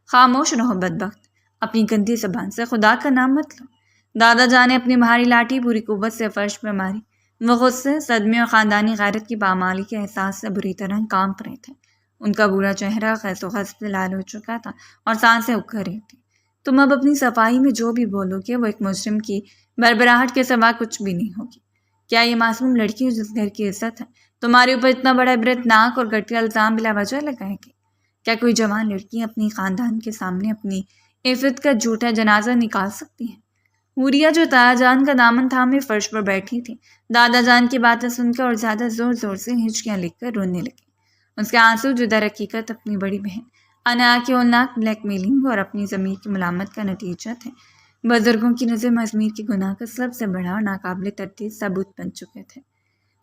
خاموش رہو بدبخت، اپنی گندی زبان سے خدا کا نام مت لو۔ دادا جان نے اپنی بھاری لاٹھی پوری قوت سے فرش پر ماری۔ وہ غصے، صدمے اور خاندانی غیرت کی پامالی کے احساس سے بری طرح کانپ رہے تھے۔ ان کا برا چہرہ خس و خس سے لال ہو چکا تھا اور سانسیں اکھر رہی تھیں۔ تم اب اپنی صفائی میں جو بھی بولو گے وہ ایک مجرم کی بربراہٹ کے سوا کچھ بھی نہیں ہوگی۔ کیا یہ معصوم لڑکی جس گھر کی عزت ہے تمہارے اوپر اتنا بڑا عبرت ناک اور گھٹیا الزام بلا وجہ لگائے گی؟ کیا کوئی جوان لڑکی اپنی خاندان کے سامنے اپنی عفت کا جھوٹا جنازہ نکال سکتی ہے؟ حوریہ جو تایا جان کا دامن تھامے فرش پر بیٹھی تھی، دادا جان کی باتیں سن کر اور زیادہ زور زور سے ہچکیاں لے کر رونے لگی۔ اس کے آنسو جو در حقیقت اپنی بڑی بہن انا کی ہولناک بلیک میلنگ اور اپنی ضمیر کی ملامت کا نتیجہ تھے، بزرگوں کی نظر میں ازمیر کے گناہ کا سب سے بڑا اور ناقابل تردید ثبوت بن چکے تھے۔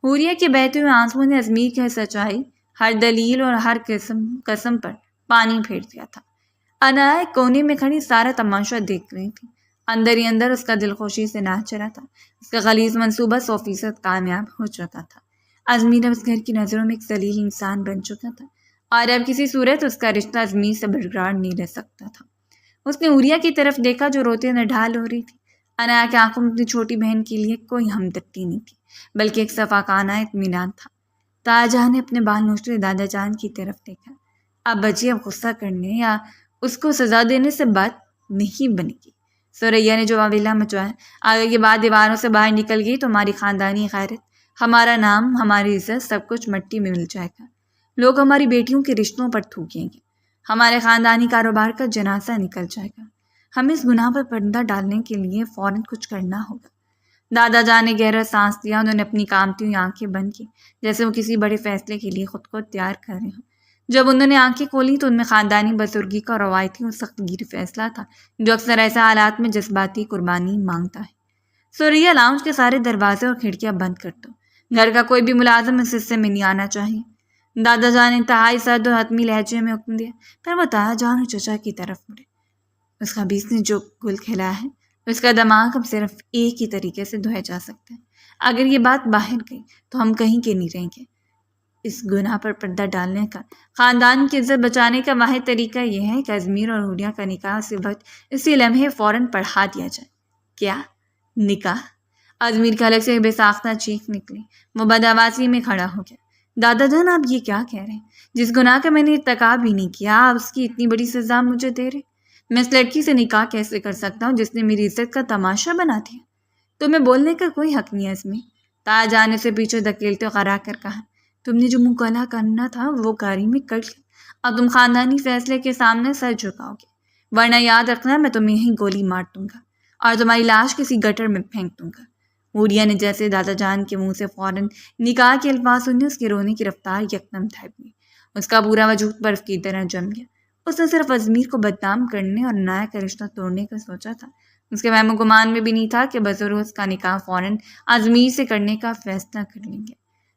حوریہ کے بہتے ہوئے آنسوؤں نے ازمیر کی سچائی، ہر دلیل اور ہر قسم پر پانی پھیر دیا تھا۔ انا ایک کونے میں کھڑی سارا تماشا دیکھ رہی تھی۔ اندر ہی اندر اس کا دل خوشی سے ناچ رہا تھا۔ اس کا غلیظ منصوبہ 100% کامیاب ہو چکا تھا۔ ازمیر اب اس گھر کی نظروں میں ایک ذلیل انسان بن چکا تھا، اور اب کسی صورت اس کا رشتہ ازمیر سے برقرار نہیں رہ سکتا تھا۔ اس نے حوریہ کی طرف دیکھا جو روتے نڈھال ہو رہی تھی۔ انا کی آنکھوں میں اپنی چھوٹی بہن کے لیے کوئی ہمدردی نہیں تھی، بلکہ ایک صفاقانہ اطمینان تھا۔ تایا جان نے اپنے بال نوچتے دادا جان کی طرف دیکھا۔ اب بچی اب غصہ کرنے یا اس کو سزا دینے سے بات نہیں بنے گی۔ سوریا نے جو واویلا مچایا، آگے کی بات دیواروں سے باہر نکل گئی تو ہماری خاندانی غیرت، ہمارا نام، ہماری عزت، سب کچھ مٹی میں مل جائے گا۔ لوگ ہماری بیٹیوں کے رشتوں پر تھوکیں گے، ہمارے خاندانی کاروبار کا جنازہ نکل جائے گا۔ ہمیں اس گناہ پر پردہ ڈالنے کے لیے فوراً کچھ کرنا ہوگا۔ دادا جان نے گہرا سانس لیا۔ انہوں نے اپنی کانپتی ہوئی آنکھیں بند کی جیسے وہ کسی بڑے فیصلے کے لیے خود کو تیار کر رہے ہوں۔ جب انہوں نے آنکھیں کھولی تو ان میں خاندانی بزرگی کا روایتی اور سخت گیر فیصلہ تھا جو اکثر ایسے حالات میں جذباتی قربانی مانگتا ہے۔ سوریا، لاؤنج کے سارے دروازے اور کھڑکیاں بند کر دو، گھر کا کوئی بھی ملازم اس حصے میں نہیں آنا چاہیے۔ دادا جان نے انتہائی سرد اور حتمی لہجے میں حکم دیا۔ پھر وہ تایا جان اور چچا کی طرف مڑے۔ اس خبیث نے جو گل کھیلا ہے اس کا دماغ اب صرف ایک ہی طریقے سے دھویا جا سکتا ہے۔ اگر یہ بات باہر گئی تو ہم کہیں کے نہیں رہیں گے۔ اس گناہ پر پردہ ڈالنے کا، خاندان کی عزت بچانے کا واحد طریقہ یہ ہے کہ ازمیر اور حوریہ کا نکاح اسی لمحے فوراً پڑھا دیا جائے۔ کیا نکاح؟ ازمیر کے حلق سے بے ساختہ چیخ نکلی۔ وہ بدآواسی میں کھڑا ہو گیا۔ دادا جان، آپ یہ کیا کہہ رہے ہیں؟ جس گناہ کا میں نے ارتکاب ہی نہیں کیا، آپ اس کی اتنی بڑی سزا مجھے دے رہے؟ میں اس لڑکی سے نکاح کیسے کر سکتا ہوں جس نے میری عزت کا تماشا بنا دیا؟ تمہیں بولنے کا کوئی حق نہیں ہے ازمیر، تایا جان نے اسے پیچھے دھکیلتے اور غرا کر کہا۔ تم نے جو مکالمہ کرنا تھا وہ کاری میں کر لیا، اب تم خاندانی فیصلے کے سامنے سر جھکاؤ گے، ورنہ یاد رکھنا میں تمہیں یہیں گولی مار دوں گا اور تمہاری لاش کسی گٹر میں پھینک دوں گا۔ ہوریا نے جیسے دادا جان کے منہ سے فوراً نکاح کے الفاظ سننے اس کے رونے کی رفتار یکدم تھم گئی۔ اس کا پورا وجود برف کی طرح جم گیا۔ اس نے صرف ازمیر کو بدنام کرنے اور عنایا کا رشتہ توڑنے کا سوچا تھا۔ اس کے وہم و گمان میں بھی نہیں تھا کہ بزرگ اس کا نکاح فوراً ازمیر سے کرنے کا فیصلہ کر لیں گے۔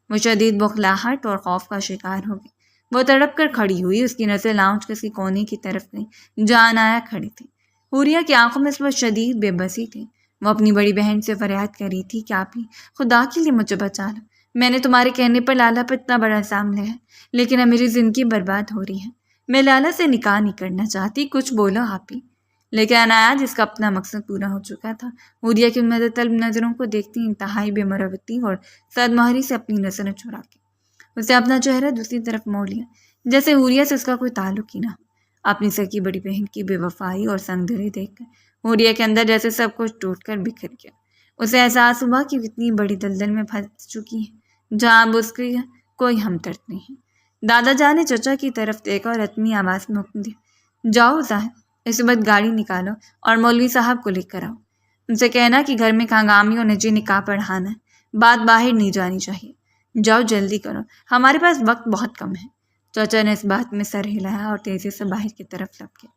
وہ شدید بخلاہٹ اور خوف کا شکار ہو گئی۔ وہ تڑپ کر کھڑی ہوئی، اس کی نظر لاؤنج کے کسی کونے کی طرف گئی جہاں عنایا کھڑی تھی۔ ہوریا کی آنکھوں میں اس وقت شدید بے بسی تھی۔ وہ اپنی بڑی بہن سے فریاد کر رہی تھی کہ آپ ہی خدا کے لیے مجھے بچا لو، میں نے تمہارے کہنے پر لالا پر اتنا بڑا الزام لیا ہے، لیکن اب میری زندگی برباد ہو رہی ہے، میں لالا سے نکاح نہیں کرنا چاہتی، کچھ بولو آپ ہی۔ لیکن عنایا جس کا اپنا مقصد پورا ہو چکا تھا، ہوریا کی مدد طلب نظروں کو دیکھتی انتہائی بے مروتی اور صدمہری سے اپنی نظریں چرا کے اسے اپنا چہرہ دوسری طرف موڑ لیا، جیسے ہوریا سے اس کا کوئی تعلق ہی نہ ہو۔ اپنی سکی بڑی بہن کی بے وفائی اور سنگ دلی دیکھ کر ہوریا کے اندر جیسے سب کچھ ٹوٹ کر بکھر گیا۔ اسے احساس ہوا کہ کتنی بڑی دلدل میں پھنس چکی ہے جہاں اب اس کی کوئی ہمدرد نہیں ہے۔ دادا جان نے چچا کی طرف دیکھا اور حتمی آواز میں حکم دیا، جاؤ ظاہر، اس وقت گاڑی نکالو اور مولوی صاحب کو لے کر آؤ، ان سے کہنا کہ گھر میں ہنگامی اور نجی نکاح پڑھانا ہے، بات باہر نہیں جانی چاہیے، جاؤ جلدی کرو، ہمارے پاس وقت بہت کم ہے۔ چچا نے اس بات میں سر ہلایا اور تیزی سے باہر کی طرف لپکے۔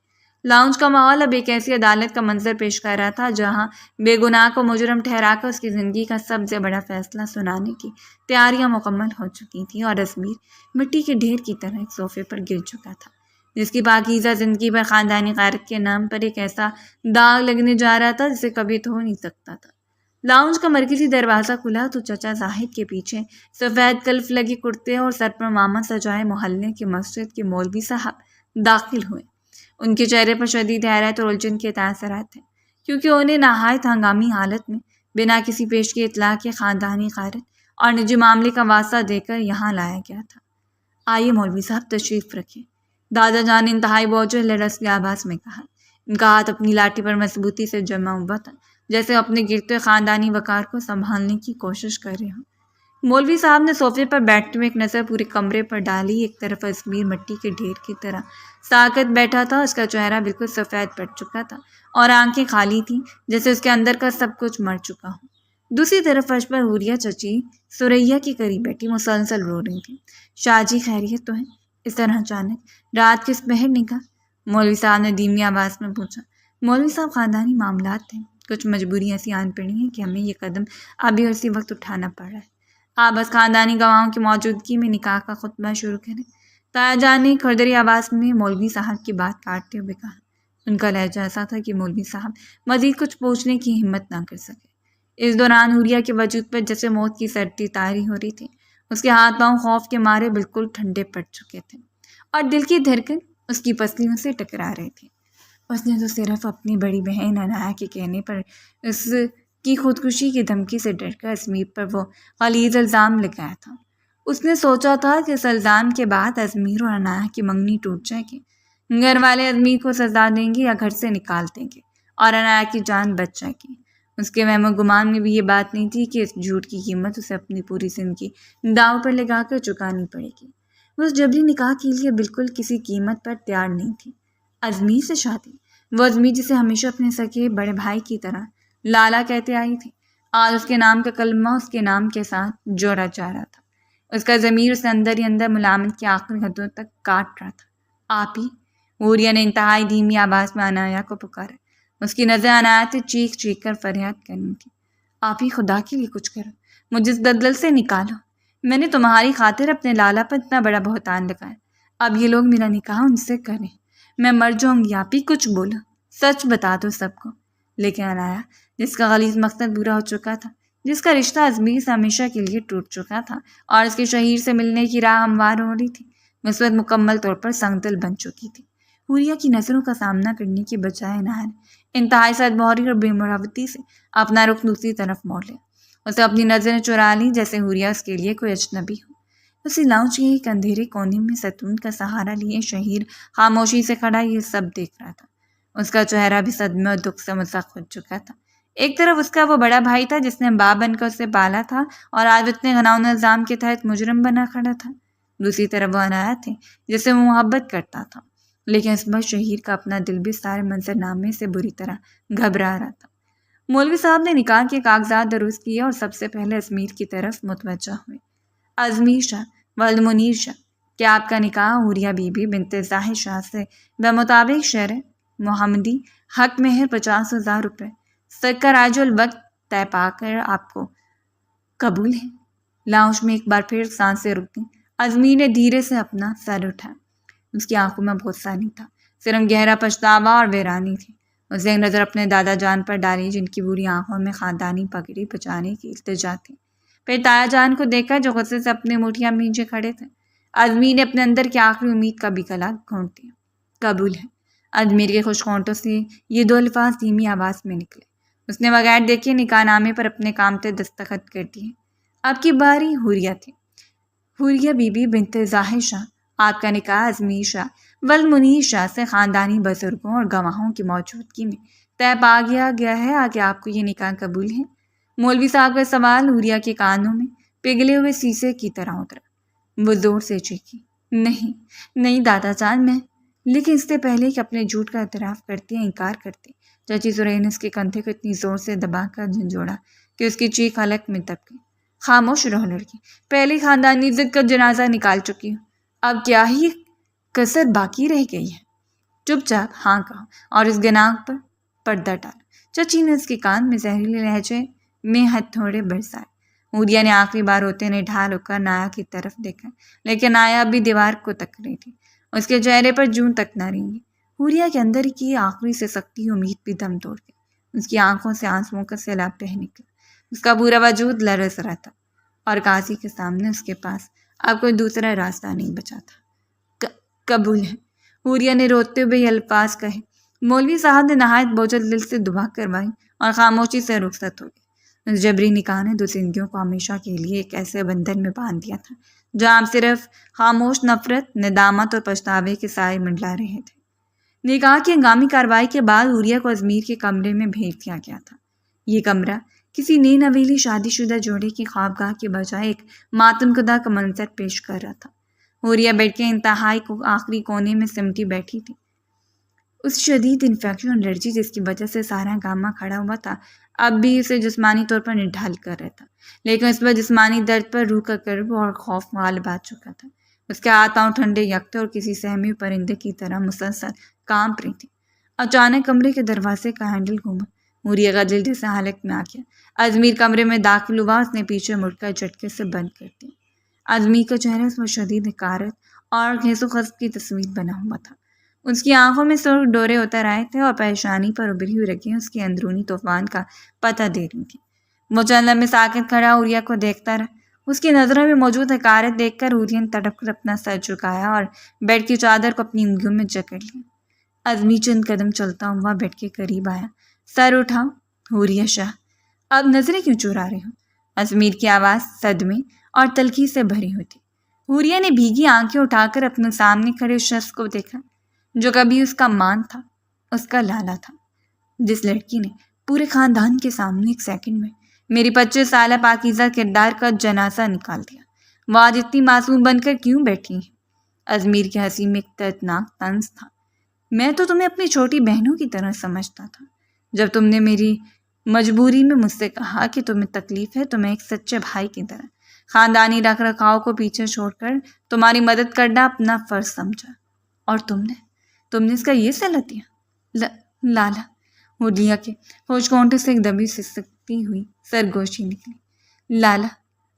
لاؤنج کا ماحول اب ایک ایسی عدالت کا منظر پیش کر رہا تھا جہاں بے گناہ کو مجرم ٹھہرا کر اس کی زندگی کا سب سے بڑا فیصلہ سنانے کی تیاریاں مکمل ہو چکی تھیں، اور ازمیر مٹی کے ڈھیر کی طرح ایک صوفے پر گر چکا تھا جس کی پاکیزہ زندگی پر خاندانی غیرت کے نام پر ایک ایسا داغ لگنے جا رہا تھا جسے کبھی دھو نہیں سکتا تھا۔ لاؤنج کا مرکزی دروازہ کھلا تو چچا زاہد کے پیچھے سفید کلف لگی کرتے اور سر پر ماما سجائے محلے کی مسجد کے مولوی صاحب داخل ہوئے۔ ان کے چہرے پر شدید حیرت اور الجھن کے تاثرات تھے، کیونکہ انہیں نہایت ہنگامی حالت میں بنا کسی پیشگی اطلاع کے خاندانی غیرت اور نجی معاملے کا واسطہ دے کر یہاں لایا گیا تھا۔ آئیے مولوی صاحب تشریف رکھیں، دادا جان نے انتہائی بوجھل لرزتی آواز میں کہا۔ ان کا ہاتھ اپنی لاٹھی پر مضبوطی سے جمع ہوا تھا، جیسے اپنے گرتے خاندانی وقار کو سنبھالنے کی کوشش کر رہے ہوں۔ مولوی صاحب نے صوفے پر بیٹھتے ہوئے ایک نظر پورے کمرے پر ڈالی۔ ایک طرف ازمیر مٹی کے ڈھیر کی طرح ساکت بیٹھا تھا، اس کا چہرہ بالکل سفید پڑ چکا تھا اور آنکھیں خالی تھیں جیسے اس کے اندر کا سب کچھ مر چکا ہو۔ دوسری طرف فرش پر ہوریا چچی سریا کے قریب بیٹھی مسلسل رو رہی تھی۔ شاہ جی خیریت تو ہے؟ اس طرح اچانک رات کس پہر نکاح؟ مولوی صاحب نے دھیمی آواز میں پوچھا۔ مولوی صاحب خاندانی معاملات تھے، کچھ مجبوری ایسی آن پڑی ہیں کہ ہمیں یہ قدم ابھی اور اسی وقت اٹھانا پڑ رہا ہے۔ آپ بس خاندانی گواہوں کی موجودگی میں نکاح کا خطبہ شروع کریں۔ تایا جان نے کھردری آواز میں مولوی صاحب کی بات کاٹتے ہوئے کہا۔ ان کا لہجہ ایسا تھا کہ مولوی صاحب مزید کچھ پوچھنے کی ہمت نہ کر سکے۔ اس دوران ہوریا کے وجود پر جیسے موت کی سردی طاری ہو رہی تھی۔ اس کے ہاتھ پاؤں خوف کے مارے بالکل ٹھنڈے پڑ چکے تھے اور دل کی دھڑکن اس کی پسلیوں سے ٹکرا رہی تھی۔ اس نے تو صرف اپنی بڑی بہن عنایا کے کہنے پر اس کی خودکشی کی دھمکی سے ڈر کر ازمیر پر وہ غلیظ الزام لگایا تھا۔ اس نے سوچا تھا کہ اس الزام کے بعد ازمیر اور عنایا کی منگنی ٹوٹ جائے گی، گھر والے ازمیر کو سزا دیں گے یا گھر سے نکال دیں گے اور عنایا کی جان بچ جائے گی۔ اس کے وہم و گمان میں بھی یہ بات نہیں تھی کہ اس جھوٹ کی قیمت اسے اپنی پوری زندگی داؤ پر لگا کر چکانی پڑے گی۔ وہ اس جبری نکاح کے لیے بالکل کسی قیمت پر تیار نہیں تھی۔ ازمیر سے شادی، وہ ازمیر جسے ہمیشہ اپنے سگے بڑے بھائی کی طرح لالا کہتے آئی تھی، آج اس کے نام کا کلمہ اس کے نام کے ساتھ جوڑا جا رہا تھا۔ اس کا ضمیر اسے اندر ہی اندر ملامت کی آخری حدوں تک کاٹ رہا تھا۔ آپ ہی، ہوریا نے انتہائی دھیمی آواز میں عنایا کو پکارا۔ اس کی نظر عنایا سے چیخ چیخ کر فریاد کرنی تھی۔ آپ ہی خدا کے لیے کچھ کرو، مجھے اس دلدل سے نکالو، میں نے تمہاری خاطر اپنے لالا پر اتنا بڑا بہتان لگایا، اب یہ لوگ میرا نکاح ان سے کریں، میں مر جاؤں گی۔ آپ ہی کچھ بولو، سچ بتا دو سب کو۔ لیکن عنایا جس کا غلیظ مقصد پورا ہو چکا تھا، جس کا رشتہ ازمیر سے ہمیشہ کے لیے ٹوٹ چکا تھا اور اس کے شہیر سے ملنے کی راہ ہموار ہو رہی تھی، اس وقت مکمل طور پر سنگ دل بن چکی تھی۔ ہوریا کی نظروں کا سامنا کرنے کے بجائے عنایا نے انتہائی صدمہری اور بے مروتی سے اپنا رخ دوسری طرف موڑ لیا۔ اسے اپنی نظریں چرا لیں جیسے ہوریا اس کے لیے کوئی اجنبی ہو۔ اسی لاؤنج کے ایک اندھیرے کونے میں ستون کا سہارا لیے شہیر خاموشی سے کھڑا یہ سب دیکھ رہا تھا۔ اس کا چہرہ بھی صدمے اور دکھ سے مسخ ہو چکا تھا۔ ایک طرف اس کا وہ بڑا بھائی تھا جس نے باپ بن کر اسے پالا تھا اور آج اتنے غناؤن الزام کے تحت مجرم بنا کھڑا تھا۔ دوسری طرف وہ عنایت تھے جسے وہ محبت کرتا تھا، لیکن عصمت شہیر کا اپنا دل بھی سارے منظرنامے سے بری طرح گھبرا رہا تھا۔ مولوی صاحب نے نکاح کے کاغذات درست کیے اور سب سے پہلے ازمیر کی طرف متوجہ ہوئے۔ ازمیر شاہ ولد منیر شاہ، کیا آپ کا نکاح حوریہ بی بی بنت زاہد شاہ سے بمطابق شرع محمدی حق مہر 50,000 روپے سکہ راج الوقت طے پا کر آپ کو قبول ہے؟ لاؤنج میں ایک بار پھر سانسیں رک گئیں۔ ازمیر نے دھیرے سے اپنا سر اٹھایا۔ اس کی آنکھوں میں غصہ نہیں تھا، صرف گہرا پچھتاوا اور ویرانی تھی۔ اس نے ایک نظر اپنے دادا جان پر ڈالی جن کی بری آنکھوں میں خاندانی پگڑی بچانے کی التجا تھی، پھر تایا جان کو دیکھا جو غصے سے اپنے مٹھیاں بھینجے کھڑے تھے۔ ازمیر نے اپنے اندر کی آخری امید کا بھی گلا گھونٹ دیا۔ قبول ہے۔ ازمیر کے خوش ہونٹوں سے یہ دو الفاظ دھیمی آواز میں نکلے۔ اس نے بغیر دیکھے نکاح نامے پر اپنے کامتے دستخط کر دیے۔ اب کی باری حوریہ تھی۔ حوریہ بی بی بنت زاہد شاہ، آپ کا نکاح ازمیر شاہ ولد منیر شاہ سے خاندانی بزرگوں اور گواہوں کی موجودگی میں طے پا گیا ہے۔ آگے آپ کو یہ نکاح قبول ہے؟ مولوی صاحب کا سوال حوریہ کے کانوں میں پگھلے ہوئے سیسے کی طرح اترا۔ وہ زور سے چیخی، نہیں دادا جان، میں… لیکن اس سے پہلے کہ اپنے جھوٹ کا اعتراف کرتے یا انکار کرتے، چچی سرئی نے اس کے کندھے کو اتنی زور سے دبا کر جھنجھوڑا کہ اس کی چیخ حلق میں دب گئی۔ خاموش رہو لڑکی، پہلے خاندانی عزت کا جنازہ نکال چکی ہوں، اب کیا ہی کسر باقی رہ گئی ہے؟ چپ چاپ ہاں کہو اور اس گناہ پر پردہ ڈالو۔ چچی نے اس کے کان میں زہریلے لہجے میں ہتھوڑے برسائے۔ حوریہ نے آخری بار روتے نے ڈھال ہو کر نایا کی طرف دیکھا، لیکن نایا اب بھی دیوار کو تک رہی تھی۔ اس کے چہرے پر جون تک نہ رہیں گی۔ حوریہ کے اندر کی آخری سے سکتی امید بھی دم توڑ گئی۔ اس کی آنکھوں سے آنسوؤں کا سیلاب بہہ نکلا۔ اس کا پورا وجود لرز رہا تھا اور قاضی کے سامنے اس کے پاس اب کوئی دوسرا راستہ نہیں بچا تھا۔ قبول ہے، حوریہ نے روتے ہوئے یہ الفاظ کہے۔ مولوی صاحب نے نہایت بوجھل دل سے دعا کروائی اور خاموشی سے رخصت ہو گئے۔ اس جبری نکاح نے دو زندگیوں کو ہمیشہ کے لیے ایک ایسے بندھن میں باندھ دیا تھا جہاں صرف خاموش نفرت، ندامت اور پچھتاوے کے سائے منڈلا رہے تھے۔ نکاح کی ہنگامی کارروائی کے بعد حوریہ کو ازمیر کے کمرے میں بھیج دیا گیا تھا۔ یہ کمرہ کسی نئی نویلی شادی شدہ جوڑے کی خوابگاہ کے بجائے ایک ماتم کدہ کا منظر پیش کر رہا تھا۔ حوریہ بیڈ کے انتہائی آخری کونے میں سمٹی بیٹھی تھی۔ اس شدید انفیکشن الرجی جس کی وجہ سے سارا گامہ کھڑا ہوا تھا اب بھی اسے جسمانی طور پر نڈھال کر رہا تھا، لیکن اس پر جسمانی درد پر روح کا کرب اور خوف غالب آ چکا تھا۔ اس کے ہاتھ پاؤں ٹھنڈے یکتے اور کسی سہمی پرندے کی طرح مسلسل کانپ رہی تھی۔ اچانک کمرے کے دروازے کا ہینڈل گھوما۔ حوریہ کا دل جیسے حالت میں آ گیا۔ ازمیر کمرے میں داخل ہوا، اس نے پیچھے مڑ کر جھٹکے سے بند کر دیا۔ ازمیر کا چہرہ اس میں شدید حقارت اور خیس و خس کی تصویر بنا ہوا تھا۔ اس کی آنکھوں میں سرخ ڈورے اتر آئے تھے اور پریشانی پر ابھری ہوئی رگیں اس کے اندرونی طوفان کا پتہ دے رہی تھیں۔ وہ چند لمحے ساکت کھڑا حوریہ کو دیکھتا رہا۔ اس کی نظروں میں موجود حقارت دیکھ کر حوریہ نے تڑپ کر اپنا سر جھکایا اور بیڈ کی چادر کو اپنی انگلیوں میں جکڑ لیا۔ ازمیر چند قدم چلتا ہوا بیڈ کے قریب آیا۔ سر اٹھاؤ حوریہ شاہ، اب نظریں کیوں چرا رہے ہو؟ ازمیر کی آواز صدمے اور تلخی سے بھری ہوئی تھی۔ حوریہ نے بھیگی آنکھیں اٹھا کر اپنے سامنے کھڑے اس شخص کو دیکھا جو کبھی اس کا مان تھا، اس کا لالا تھا، جس لڑکی نے پورے خاندان کے سامنے ایک سیکنڈ میں میری 25 سالہ پاکیزہ کردار کا جنازہ نکال دیا۔ وہ آج اتنی معصوم بن کر کیوں بیٹھی ہیں؟ ازمیر کی ہنسی میں ایک دردناک طنز تھا۔ میں تو تمہیں اپنی چھوٹی بہنوں کی طرح سمجھتا تھا۔ جب تم نے میری مجبوری میں مجھ سے کہا کہ تمہیں تکلیف ہے تو میں ایک سچے بھائی کی طرح خاندانی رکھ رکھاؤ کو پیچھے چھوڑ کر تمہاری مدد کرنا اپنا فرض سمجھا، اور تم نے اس کا یہ صلہ دیا۔ لالا، حوریہ کے ہوش کونٹے سے ایک دبی سسکتی ہوئی سرگوشی نکلی۔ لالا،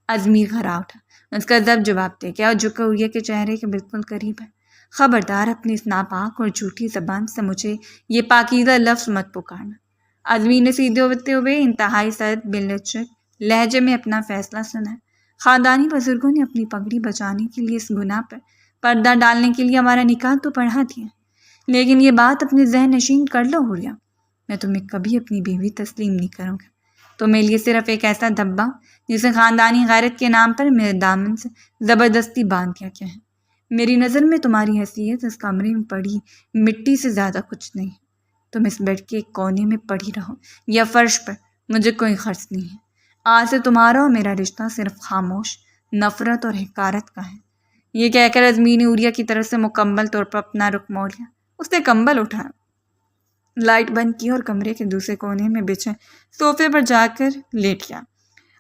ازمیر گھرا اٹھا، اس کا ضبط جواب دے گیا اور جھکا حوریہ کے چہرے کے بالکل قریب ہے۔ خبردار، اپنی اس ناپاک اور جھوٹی زبان سے مجھے یہ پاکیزہ لفظ مت پکارنا۔ ازمیر نے سیدھے ہوتے ہوئے انتہائی سرد بلچک لہجے میں اپنا فیصلہ سنا۔ خاندانی بزرگوں نے اپنی پگڑی بچانے کے لیے اس گناہ پر پردہ ڈالنے کے لیے ہمارا نکاح تو پڑھا دیا، لیکن یہ بات اپنے ذہن نشین کر لو حوریہ، میں تمہیں کبھی اپنی بیوی تسلیم نہیں کروں گا۔ تو میرے لیے صرف ایک ایسا دھبا جسے خاندانی غیرت کے نام پر میرے دامن سے زبردستی باندھ دیا گیا ہے۔ میری نظر میں تمہاری حیثیت اس کمرے میں پڑی مٹی سے زیادہ کچھ نہیں۔ تم اس بیڈ کے ایک کونے میں پڑی رہو یا فرش پر، مجھے کوئی غرض نہیں ہے۔ آج سے تمہارا اور میرا رشتہ صرف خاموش نفرت اور حقارت کا ہے۔ یہ کہہ کر ازمیر نے عوریہ کی طرف سے مکمل طور پر اپنا رخ موڑ لیا۔ اس نے کمبل اٹھایا، لائٹ بند کی اور کمرے کے دوسرے کونے میں بچھے صوفے پر جا کر لیٹ گیا۔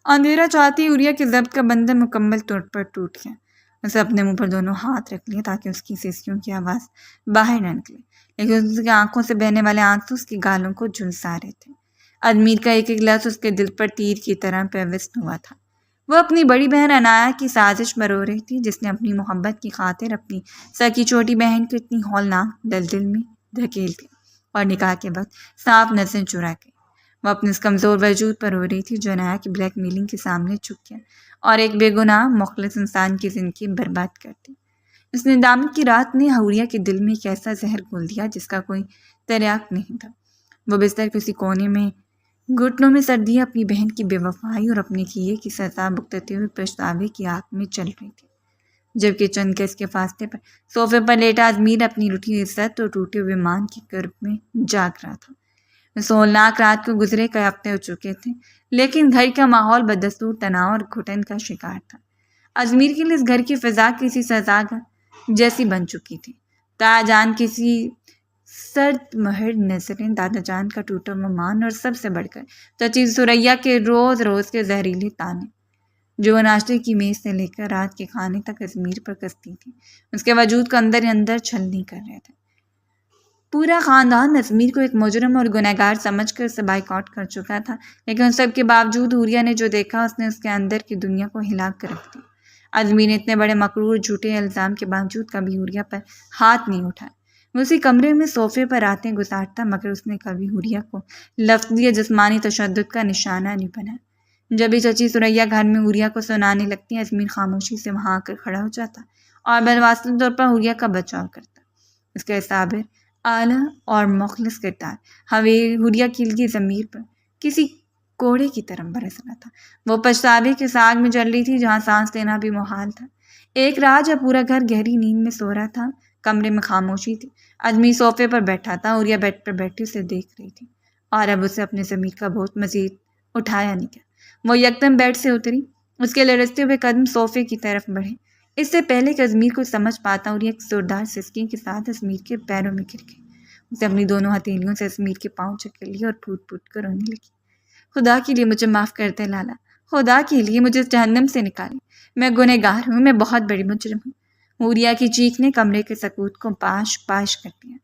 اندھیرا چاہتی عوریہ کے ضبط کا بندھن مکمل طور پر ٹوٹ گیا۔ اسے اپنے منہ پر دونوں ہاتھ رکھ لیے تاکہ اس کی سیسیوں کی آواز باہر نہ نکلے، لیکن اس کی آنکھوں سے بہنے والے آنسو اس کی گالوں کو جھلسا رہے تھے۔ ازمیر کا ایک ایک لفظ اس کے دل پر تیر کی طرح پیوست ہوا تھا۔ وہ اپنی بڑی بہن عنایا کی سازش میں رو رہی تھی، جس نے اپنی محبت کی خاطر اپنی سکی چھوٹی بہن کو اتنی ہولناک دلدل میں دھکیل دیا اور نکاح کے وقت صاف نظریں چرا گئی۔ وہ اپنے اس کمزور وجود پر رو رہی تھی جو عنایا کی بلیک میلنگ کے سامنے جھک گیا اور ایک بے گناہ مخلص انسان کی زندگی برباد کر دی۔ اس ندامت کی رات نے عوریہ کے دل میں ایک ایسا زہر گھول دیا جس کا کوئی تریاق نہیں تھا۔ وہ بستر کے اسی کونے میں گھٹنوں میں سر دیے اپنی بہن کی بے وفائی اور اپنے کیے کی سزا بھگتتے ہوئے پچھتاوے کی آگ میں چل رہی تھی، جبکہ چند گز کے فاصلے پر صوفے پر لیٹا ازمیر اپنی روٹھی عزت اور ٹوٹے ہوئے مان کی کرب میں جاگ رہا تھا۔ اس ہولناک رات کو گزرے کئی ہفتے ہو چکے تھے، لیکن گھر کا ماحول بدستور تناؤ اور گھٹن کا شکار تھا۔ ازمیر کے لیے اس گھر کی فضا کسی سزا جیسی بن چکی تھی۔ تایا جان کسی سرد مہر نظریں، دادا جان کا ٹوٹا ہوا مان، اور سب سے بڑھ کر چچی ثریا کے روز روز کے زہریلے تانے جو وہ ناشتے کی میز سے لے کر رات کے کھانے تک ازمیر پر کستی تھی، اس کے وجود کو اندر ہی اندر چھلنی کر رہے تھے۔ پورا خاندان ازمیر کو ایک مجرم اور گنہگار سمجھ کر اسے بائیک آؤٹ کر چکا تھا، لیکن ان سب کے باوجود عوریہ نے جو دیکھا اس نے اس کے اندر کی دنیا کو ہلا کر رکھ دیا۔ ازمیر نے اتنے بڑے مکرور جھوٹے الزام کے باوجود کبھی عوریہ پر ہاتھ نہیں اٹھایا۔ وہ اسی کمرے میں صوفے پر راتیں گزارتا، مگر اس نے کبھی عوریہ کو لفظی یا جسمانی تشدد کا نشانہ نہیں بنایا۔ جب بھی چچی ثریا گھر میں عوریہ کو سنانے لگتی، ازمیر خاموشی سے وہاں آ کر کھڑا ہو جاتا اور بالواسطہ طور پر عوریہ کا بچاؤ کرتا۔ اس کا صابر، اعلیٰ اور مخلص کردار عوریہ کے لیے ضمیر پر کسی کوڑے کی طرح برس رہا تھا۔ وہ پچھتاوے کے ساگ میں جل رہی تھی جہاں سانس لینا بھی محال تھا۔ ایک رات جب پورا گھر گہری نیند میں سو رہا تھا، کمرے میں خاموشی تھی، ازمیر صوفے پر بیٹھا تھا، عوریہ بیڈ پر بیٹھی اسے دیکھ رہی تھی، اور اب اسے اپنے ضمیر کا بوجھ مزید اٹھایا نہیں گیا۔ وہ یکدم بیڈ سے اتری، اس کے لرزتے ہوئے قدم صوفے کی طرف بڑھے۔ اس سے پہلے کہ ازمیر کو سمجھ پاتا، عوریہ ایک زوردار سسکی کے ساتھ ازمیر کے پیروں میں گر گئی۔ اسے اپنی دونوں ہتھیلیوں سے ازمیر کے پاؤں جکڑ لیے اور پھوٹ پھوٹ کر رونے لگی۔ خدا کے لیے مجھے معاف کر دے لالا، خدا کے لیے مجھے جہنم سے نکالے، میں گنہگار ہوں، میں بہت بڑی مجرم ہوں۔ عوریہ کی چیخ نے کمرے کے سکوت کو پاش پاش کر دیا۔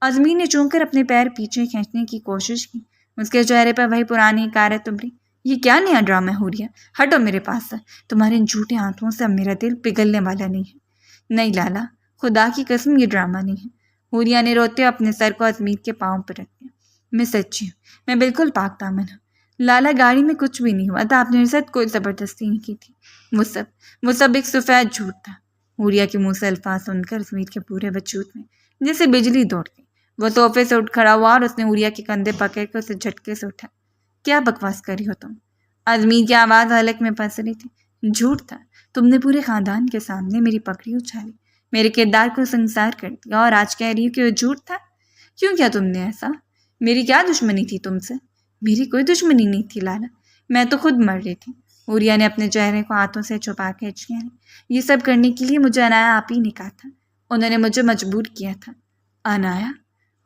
ازمیر نے چونک کر اپنے پیر پیچھے کھینچنے کی کوشش کی، اس کے چہرے پر وہی پرانی حقارت ابھری۔ یہ کیا نیا ڈرامہ ہے عوریہ؟ ہٹو میرے پاس سے، تمہارے ان جھوٹے ہاتھوں سے اب میرا دل پگھلنے والا نہیں ہے۔ نہیں لالا، خدا کی قسم یہ ڈرامہ نہیں ہے۔ عوریہ نے روتے اپنے سر کو ازمیر کے پاؤں پر رکھ دیا۔ میں سچی ہوں، میں بالکل پاک دامن ہوں لالا، گاڑی میں کچھ بھی نہیں ہوا تھا، آپ نے میرے ساتھ کوئی زبردستی نہیں کی تھی، وہ سب ایک سفید جھوٹ تھا۔ عوریہ کے منہ سے الفاظ سن کر ازمیر کے پورے وجود میں جیسے بجلی دوڑ گئی۔ وہ صوفے سے اٹھ کھڑا ہوا اور اس نے عوریہ کے کندھے پکڑ کر اسے جھٹکے سے اٹھا۔ کیا بکواس کری ہو تم؟ ازمیر کی آواز حلق میں پھنس رہی تھی۔ جھوٹ تھا، تم نے پورے خاندان کے سامنے میری پکڑی اچھالی، میرے کردار کو سنسار کر دیا، اور آج کہہ رہی ہوں کہ وہ جھوٹ تھا۔ کیوں کیا تم نے ایسا؟ میری کیا دشمنی تھی تم سے؟ میری کوئی دشمنی نہیں تھی لالا، میں تو خود مر رہی تھی۔ عوریہ نے اپنے چہرے کو ہاتھوں سے چھپا کے ہچکیاں لی۔ یہ سب کرنے کے لیے مجھے عنایا آپ ہی نے کہا تھا، انہوں نے مجھے مجبور کیا تھا۔ عنایا؟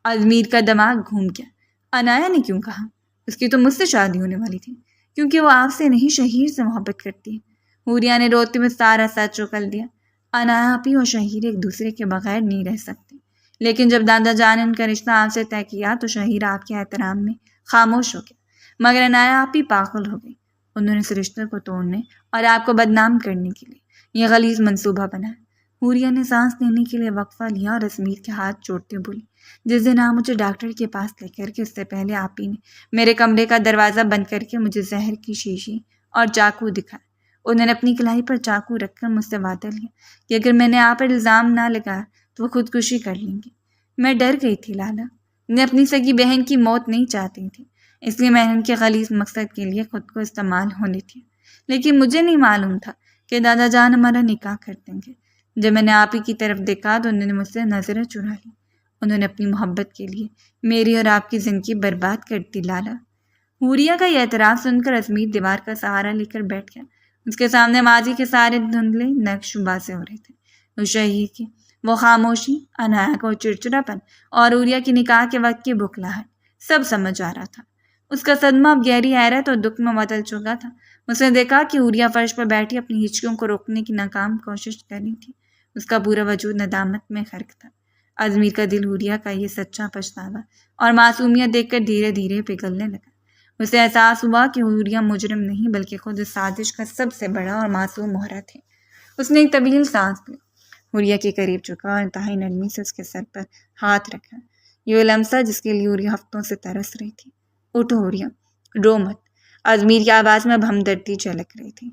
ازمیر کا دماغ گھوم گیا۔ عنایا نے کیوں کہا؟ اس کی تو مجھ سے شادی ہونے والی تھی، کیونکہ وہ آپ سے نہیں شہیر سے محبت کرتی ہے۔ عوریہ نے روتے ہوئے سارا سچ چکل دیا۔ عنایا آپی اور شہیر ایک دوسرے کے بغیر نہیں رہ سکتے، لیکن جب دادا جان نے ان کا رشتہ آپ سے طے کیا تو شہیر آپ کے احترام میں خاموش ہو گیا، مگر عنایا آپی پاگل ہو گئی۔ انہوں نے اس رشتے کو توڑنے اور آپ کو بدنام کرنے کے لیے یہ غلیظ منصوبہ بنایا۔ عوریہ نے سانس لینے کے لیے وقفہ لیا اور ازمیر کے ہاتھ جوڑتے بولی، جس دن آپ مجھے ڈاکٹر کے پاس لے کر کے، اس سے پہلے آپ ہی نے میرے کمرے کا دروازہ بند کر کے مجھے زہر کی شیشی اور چاقو دکھایا۔ انہوں نے اپنی کلائی پر چاقو رکھ کر مجھ سے وعدہ لیا کہ اگر میں نے آپ پر الزام نہ لگایا تو وہ خودکشی کر لیں گے۔ میں ڈر گئی تھی لالا، میں اپنی سگی بہن کی موت نہیں چاہتی تھی، اس لیے میں نے ان کے غلیظ مقصد کے لیے خود کو استعمال ہونے دیا، لیکن مجھے نہیں معلوم تھا کہ دادا جان ہمارا نکاح کر دیں گے۔ جب میں نے آپ ہی کی طرف دیکھا تو انہوں نے مجھ سے نظریں چرا لی۔ انہوں نے اپنی محبت کے لیے میری اور آپ کی زندگی برباد کر دی لالا۔ حوریہ کا یہ اعتراف سن کر ازمیر دیوار کا سہارا لے کر بیٹھ گیا۔ اس کے سامنے ماضی کے سارے دھندلے نقش بازے ہو رہے تھے۔ اس شہید کی وہ خاموشی، عنایا کا چڑچڑاپن اور حوریہ کی نکاح کے وقت کی بکھلاہٹ سب سمجھ آ رہا تھا۔ اس کا صدمہ اب گہری حیرت اور دکھ میں بدل چکا تھا۔ اس نے دیکھا کہ حوریہ فرش پر بیٹھی اپنی ہچکیوں کو روکنے کی ناکام کوشش کر رہی تھی۔ اس کا پورا وجود ندامت میں غرق تھا۔ ازمیر کا دل حوریہ کا یہ سچا پچھتاوا اور معصومیت دیکھ کر دھیرے دھیرے پگھلنے لگا۔ اسے احساس ہوا کہ حوریہ مجرم نہیں بلکہ خود اس سازش کا سب سے بڑا اور معصوم مہرہ تھی۔ اس نے ایک طویل سانس لی، حوریہ کے قریب جھکا اور انتہائی نرمی سے اس کے سر پر ہاتھ رکھا۔ یہ لمسا جس کے لیے حوریہ ہفتوں سے ترس رہی تھی۔ اٹھو حوریہ، رو مت۔ ازمیر کی آواز میں اب ہمدردی جھلک رہی تھی۔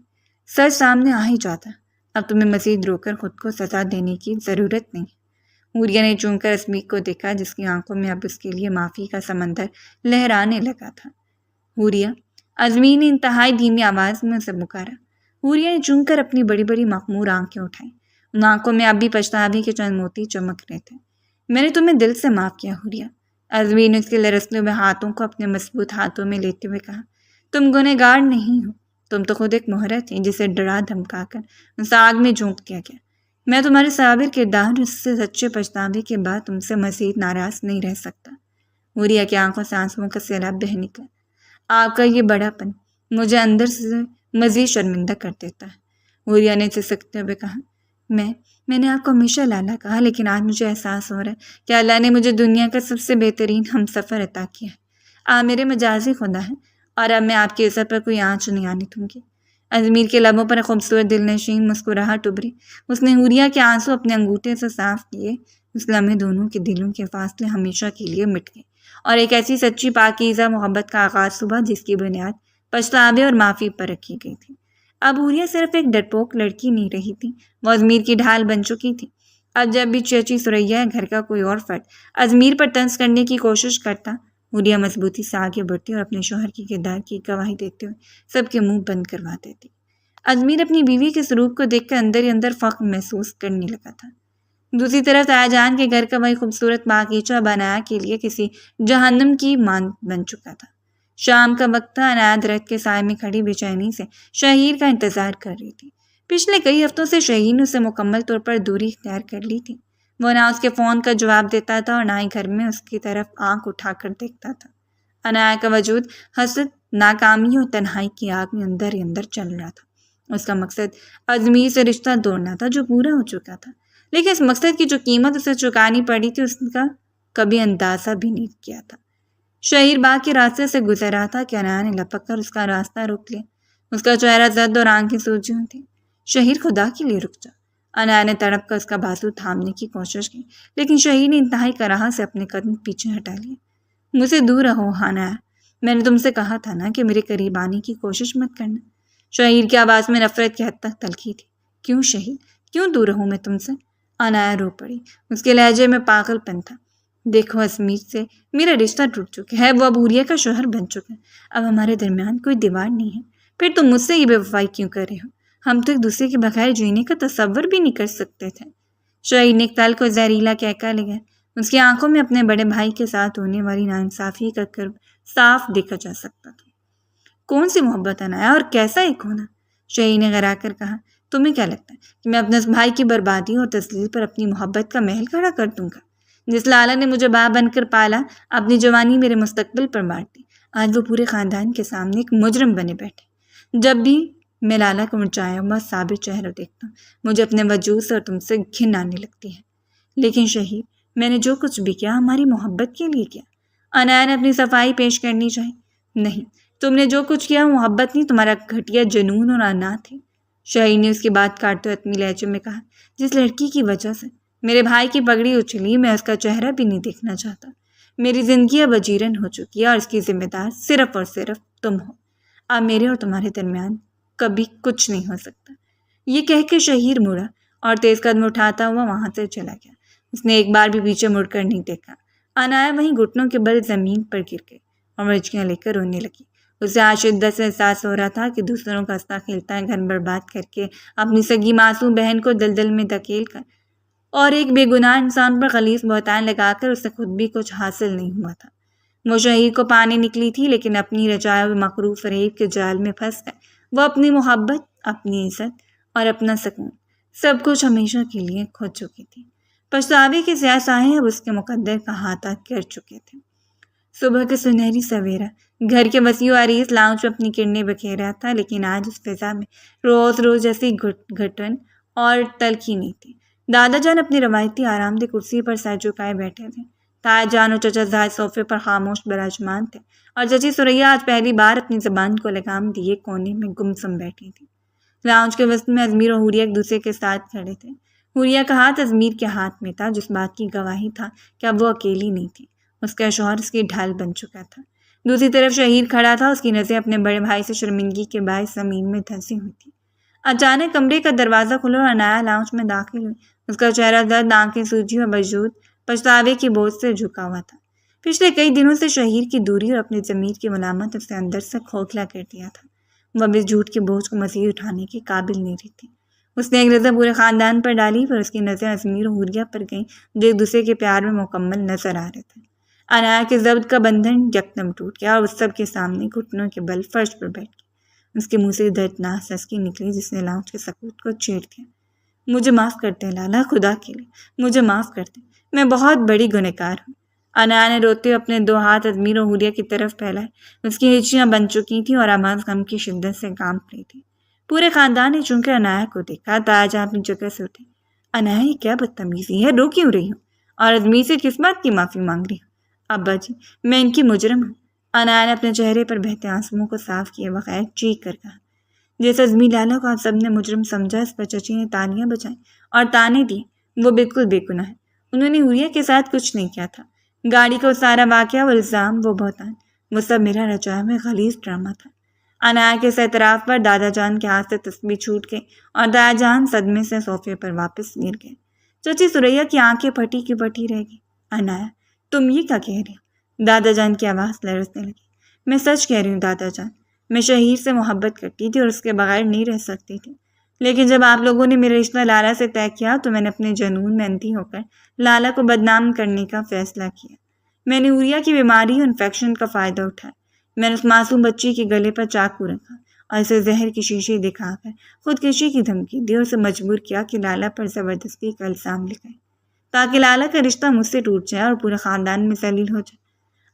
سچ سامنے آ ہی جاتا، اب تمہیں مزید رو کر خود کو سزا دینے کی ضرورت نہیں۔ حوریہ نے چون کر ازمیر کو دیکھا جس کی آنکھوں میں اب اس کے لیے معافی کا سمندر لہرانے لگا تھا۔ حوریہ، ازمیر نے انتہائی دھیمی آواز میں اسے پکارا۔ حوریہ نے چون کر اپنی بڑی بڑی مخمور آنکھیں اٹھائیں۔ ان آنکھوں میں اب بھی پچھتاوے کے چند موتی چمک رہے تھے۔ میں نے تمہیں دل سے معاف کیا حوریہ، ازمیر نے اس کے لرزتے ہوئے ہاتھوں کو اپنے مضبوط ہاتھوں میں لیتے ہوئے کہا۔ تم گنہگار نہیں ہو، تم تو خود ایک مہرہ تھی جسے ڈرا دھمکا کر اس آگ میں جھونک دیا گیا۔ میں تمہارے صابر کردار اس سے سچے پچھتاوے کے بعد تم سے مزید ناراض نہیں رہ سکتا۔ حوریہ کی آنکھوں سے آنسوؤں کا سیلاب بہہ نکلا۔ آپ کا یہ بڑا پن مجھے اندر سے مزید شرمندہ کر دیتا ہے، حوریہ نے سسکتے ہوئے کہا۔ میں نے آپ کو ہمیشہ لالا کہا، لیکن آج مجھے احساس ہو رہا ہے کہ اللہ نے مجھے دنیا کا سب سے بہترین ہم سفر عطا کیا ہے۔ آپ میرے مجازی خدا ہیں اور اب میں آپ کی عزت پر کوئی آنچ نہیں آنے دوں گی۔ ازمیر کے لبوں پر ایک خوبصورت دل نشین مسکراہٹ ابھری۔ اس نے حوریہ کے آنسو اپنے انگوٹھے سے صاف کیے۔ اس لمحے دونوں کے دلوں کے فاصلے ہمیشہ کے لیے مٹ گئے اور ایک ایسی سچی پاکیزہ محبت کا آغاز ہوا جس کی بنیاد پچھتاوے اور معافی پر رکھی گئی تھی۔ اب حوریہ صرف ایک ڈرپوک لڑکی نہیں رہی تھی، وہ ازمیر کی ڈھال بن چکی تھی۔ اب جب بھی چچی سریا گھر کا کوئی اور فرد ازمیر پر طنز کرنے کی کوشش کرتا، حوریہ مضبوطی سے آگے بڑھتی اور اپنے شوہر کی کردار کی گواہی دیتے ہوئے سب کے منہ بند کروا دیتی۔ ازمیر اپنی بیوی کے سلوک کو دیکھ کر اندر ہی اندر فخر محسوس کرنے لگا تھا۔ دوسری طرف تایا جان کے گھر کا وہی خوبصورت باغیچہ بنایا کے لیے کسی جہنم کی ماند بن چکا تھا۔ شام کا وقت تھا، عنایا درخت کے سائے میں کھڑی بے چینی سے شہیر کا انتظار کر رہی تھی۔ پچھلے کئی ہفتوں سے شہیر نے اسے مکمل طور پر دوری اختیار کر لی تھی۔ وہ نہ اس کے فون کا جواب دیتا تھا اور نہ ہی گھر میں اس کی طرف آنکھ اٹھا کر دیکھتا تھا۔ عنایا کا وجود حسد، ناکامی اور تنہائی کی آگ میں اندر ہی اندر چل رہا تھا۔ اس کا مقصد ازمیر سے رشتہ توڑنا تھا جو پورا ہو چکا تھا، لیکن اس مقصد کی جو قیمت اسے چکانی پڑی تھی اس کا کبھی اندازہ بھی نہیں کیا تھا۔ شہیر باغ کے راستے سے گزر رہا تھا کہ عنایا نے لپک کر اس کا راستہ روک لیا۔ اس کا چہرہ زرد اور آنکھیں سوجی ہوئی تھیں۔ شہیر، خدا کے لیے رک جا۔ عنایا نے تڑپ کر اس کا بازو تھامنے کی کوشش کی، لیکن شہیر نے انتہائی کراہت سے اپنے قدم پیچھے ہٹا لیے۔ مجھ سے دور رہو عنایا، میں نے تم سے کہا تھا نا کہ میرے قریب آنے کی کوشش مت کرنا۔ شہیر کی آواز میں نفرت کی حد تک تلخی تھی۔ کیوں شہیر، کیوں دور رہوں میں تم سے؟ عنایا رو پڑی، اس کے لہجے میں پاگل پن تھا۔ دیکھو، ازمیر سے میرا رشتہ ٹوٹ چکا ہے، وہ اب حوریہ کا شوہر بن چکا ہے، اب ہمارے درمیان کوئی دیوار نہیں ہے۔ پھر تم مجھ سے یہ بے وفائی کیوں کر رہے ہو؟ ہم تو ایک دوسرے کے بغیر جینے کا تصور بھی نہیں کر سکتے تھے۔ شہیر نے ایک تل کو زہریلا کہکا لگا۔ اس کی آنکھوں میں اپنے بڑے بھائی کے ساتھ ہونے والی ناانصافی کا کرب صاف دیکھا جا سکتا تھا۔ کون سی محبت عنایا، اور کیسا ایک ہونا؟ شہیر نے غرا کر کہا۔ تمہیں کیا لگتا ہے کہ میں اپنے اس بھائی کی بربادی اور تذلیل پر اپنی محبت کا محل کھڑا کر دوں گا؟ جس لالا نے مجھے باپ بن کر پالا، اپنی جوانی میرے مستقبل پر بانٹ دی، آج وہ پورے خاندان کے سامنے ایک مجرم بنے بیٹھے۔ جب بھی میں لالا کا مرجھایا ہوا صابر چہرہ دیکھتا ہوں، مجھے اپنے وجود سے اور تم سے گھن آنے لگتی ہے۔ لیکن شہیر، میں نے جو کچھ بھی کیا ہماری محبت کے لیے کیا۔ عنایا نے اپنی صفائی پیش کرنی چاہی۔ نہیں، تم نے جو کچھ کیا محبت نہیں، تمہارا گھٹیا جنون اور انا تھی۔ شہیر نے اس کی بات کاٹتے ہوئے اپنی لہجے میں کہا، جس لڑکی کی وجہ سے میرے بھائی کی پگڑی اچھلی، میں اس کا چہرہ بھی نہیں دیکھنا چاہتا۔ میری زندگی اب اجیرن ہو چکی ہے اور اس کی ذمہ دار صرف اور صرف تم ہو۔ اب میرے اور تمہارے درمیان کبھی کچھ نہیں ہو سکتا۔ یہ کہہ کے شہیر مڑا اور تیز قدم اٹھاتا ہوا وہاں سے چلا گیا۔ اس نے ایک بار بھی پیچھے مڑ کر نہیں دیکھا۔ عنایا وہیں گھٹنوں کے بل زمین پر گر گئی اور مرچکیاں لے کر رونے لگی۔ اسے آج شدت سے احساس ہو رہا تھا کہ دوسروں کا ہنستا کھیلتا گھر برباد کر کے اپنی سگی معصوم بہن کو دلدل میں دھکیل کر اور ایک بے گناہ انسان پر خلیص بہتان لگا کر اسے خود بھی کچھ حاصل نہیں ہوا تھا۔ وہ شہیر کو پانے نکلی تھی، لیکن اپنی رجاء و مکروہ فریب کے جال میں پھنس گئے۔ وہ اپنی محبت، اپنی عزت اور اپنا سکون، سب کچھ ہمیشہ کے لیے کھو چکی تھی۔ پچھتاوے کے سیاہ سائے اب اس کے مقدر کا احاطہ کر چکے تھے۔ صبح کا سنہری سویرا گھر کے وسیع و عریض لاؤنج میں اپنی کرنیں بکھیر رہا تھا، لیکن آج اس فضا میں روز روز جیسی گھٹن اور تلخی نہیں تھی۔ دادا جان اپنی روایتی آرام دہ کرسی پر سر جھکائے بیٹھے تھے۔ تایا جان اور چچا زاہد صوفے پر خاموش براجمان تھے، اور چچی سریا آج پہلی بار اپنی زبان کو لگام دیے کونے میں گمسم بیٹھی تھی۔ لاؤنج کے وسط میں ازمیر اور حوریہ ایک دوسرے کے ساتھ کھڑے تھے۔ حوریہ کا ہاتھ ازمیر کے ہاتھ میں تھا، جس بات کی گواہی تھا کہ اب وہ اکیلی نہیں تھی، اس کا شوہر اس کی ڈھال بن چکا تھا۔ دوسری طرف شہیر کھڑا تھا، اس کی نظریں اپنے بڑے بھائی سے شرمندگی کے باعث زمین میں دھنسی ہوئی تھی۔ اچانک کمرے کا دروازہ کھلا اور عنایا لاؤنج میں داخل ہوئی۔ اس کا چہرہ درد، آنکھیں سوجی اور وجود پچھتاوے کی بوجھ سے جھکا ہوا تھا۔ پچھلے کئی دنوں سے شہیر کی دوری اور اپنی ضمیر کی ملامت اسے اندر سے کھوکھلا کر دیا تھا۔ وہ اب اس جھوٹ کے بوجھ کو مزید اٹھانے کے قابل نہیں رہی تھی۔ اس نے ایک نظر پورے خاندان پر ڈالی، پر اس کی نظریں ازمیر اور حوریہ پر گئیں، جو ایک دوسرے کے پیار میں مکمل نظر آ رہے تھے۔ عنایا کے ضبط کا بندھن یکدم ٹوٹ گیا اور اس سب کے سامنے گھٹنوں کے بل فرش پر بیٹھ گئی۔ اس کے منہ سے دردناک سسکی نکلی، جس نے لاؤنج کے سکوت کو چیر دیا۔ مجھے معاف کرتے لالا، خدا کے لیے مجھے معاف کرتے، میں بہت بڑی گنہگار ہوں۔ عنایا نے روتے ہوئے اپنے دو ہاتھ ازمیر اور حوریہ کی طرف پھیلائے۔ اس کی ہچیاں بن چکی تھیں اور آواز غم کی شدت سے کانپ رہی تھی۔ پورے خاندان نے چونکہ عنایا کو دیکھا۔ تایا جان اپنی جگہ سے اٹھے۔ عنایا، یہ کیا بدتمیزی ہے؟ رو کیوں رہی ہوں؟ اور ازمیر سے کس بات کی معافی مانگ رہی ہوں؟ ابا جی، میں ان کی مجرم ہوں۔ عنایا نے اپنے چہرے پر بہتے آنسوؤں کو صاف کیے بغیر چیخ کر کہا۔ جیسے ازمیر لالا کو آپ سب نے مجرم سمجھا، اس پر چچی نے تالیاں بجائیں اور تانے دیے۔ وہ بالکل بے گناہ ہے، انہوں نے حوریہ کے ساتھ کچھ نہیں کیا تھا۔ گاڑی کا وہ سارا واقعہ، وہ الزام، وہ بہتان، وہ سب میرا رچایا میں غلیظ ڈرامہ تھا۔ عنایا کے اس اعتراف پر دادا جان کے ہاتھ سے تسبیح چھوٹ گئی اور دادا جان صدمے سے صوفے پر واپس گر گئے۔ چچی سریا کی آنکھیں پھٹی کی پھٹی رہ گئی۔ عنایا، تم یہ کیا کہہ رہے ہو؟ دادا جان کی آواز لرزنے لگی۔ میں سچ کہہ رہی ہوں دادا جان، میں شہیر سے محبت کرتی تھی اور اس کے بغیر نہیں رہ سکتی تھی، لیکن جب آپ لوگوں نے میرا رشتہ لالا سے طے کیا تو میں نے اپنے جنون میں اندھی ہو کر لالا کو بدنام کرنے کا فیصلہ کیا۔ میں نے حوریہ کی بیماری اور انفیکشن کا فائدہ اٹھایا۔ میں نے اس معصوم بچی کے گلے پر چاقو رکھا اور اسے زہر کی شیشی دکھا کر خودکشی کی دھمکی دی اور اسے مجبور کیا کہ لالا پر زبردستی کا الزام لگائے، تاکہ لالا کا رشتہ مجھ سے ٹوٹ جائے اور پورے خاندان میں ذلیل ہو جائے۔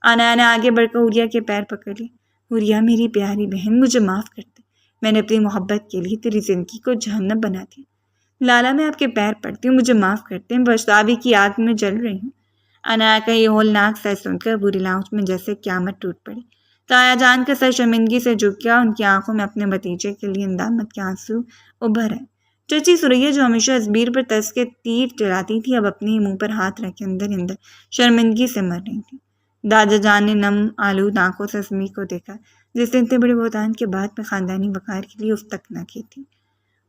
عنایا نے آگے بڑھ کر حوریہ کے پیر پکڑ لیے۔ حوریہ میری پیاری بہن، مجھے معاف کر دے، میں نے اپنی محبت کے لیے تیری زندگی کو جہنم بنا دیا۔ لالا، میں آپ کے پیر پڑتی ہوں، مجھے معاف کرتے، میں پچھتاوے کی آگ میں جل رہی ہوں۔ عنایا کا یہ ہولناک سر سن کر پوری لاؤنج میں جیسے قیامت ٹوٹ پڑی۔ تایا جان کا سر شرمندگی سے جھک گیا، ان کی آنکھوں میں اپنے بھتیجے کے لیے ندامت کے آنسو ابھر آئے۔ چچی سریا، جو ہمیشہ ازمیر پر ترس کے تیر چلاتی تھی، اب اپنے منہ پر ہاتھ رکھ کے اندر اندر شرمندگی سے مر رہی تھی۔ دادا جان نے نم آلود آنکھوں سے ازمیر کو دیکھا، جس نے اتنے بڑے بہتان کے بعد میں خاندانی وقار کے لیے اف تک نہ کی تھی۔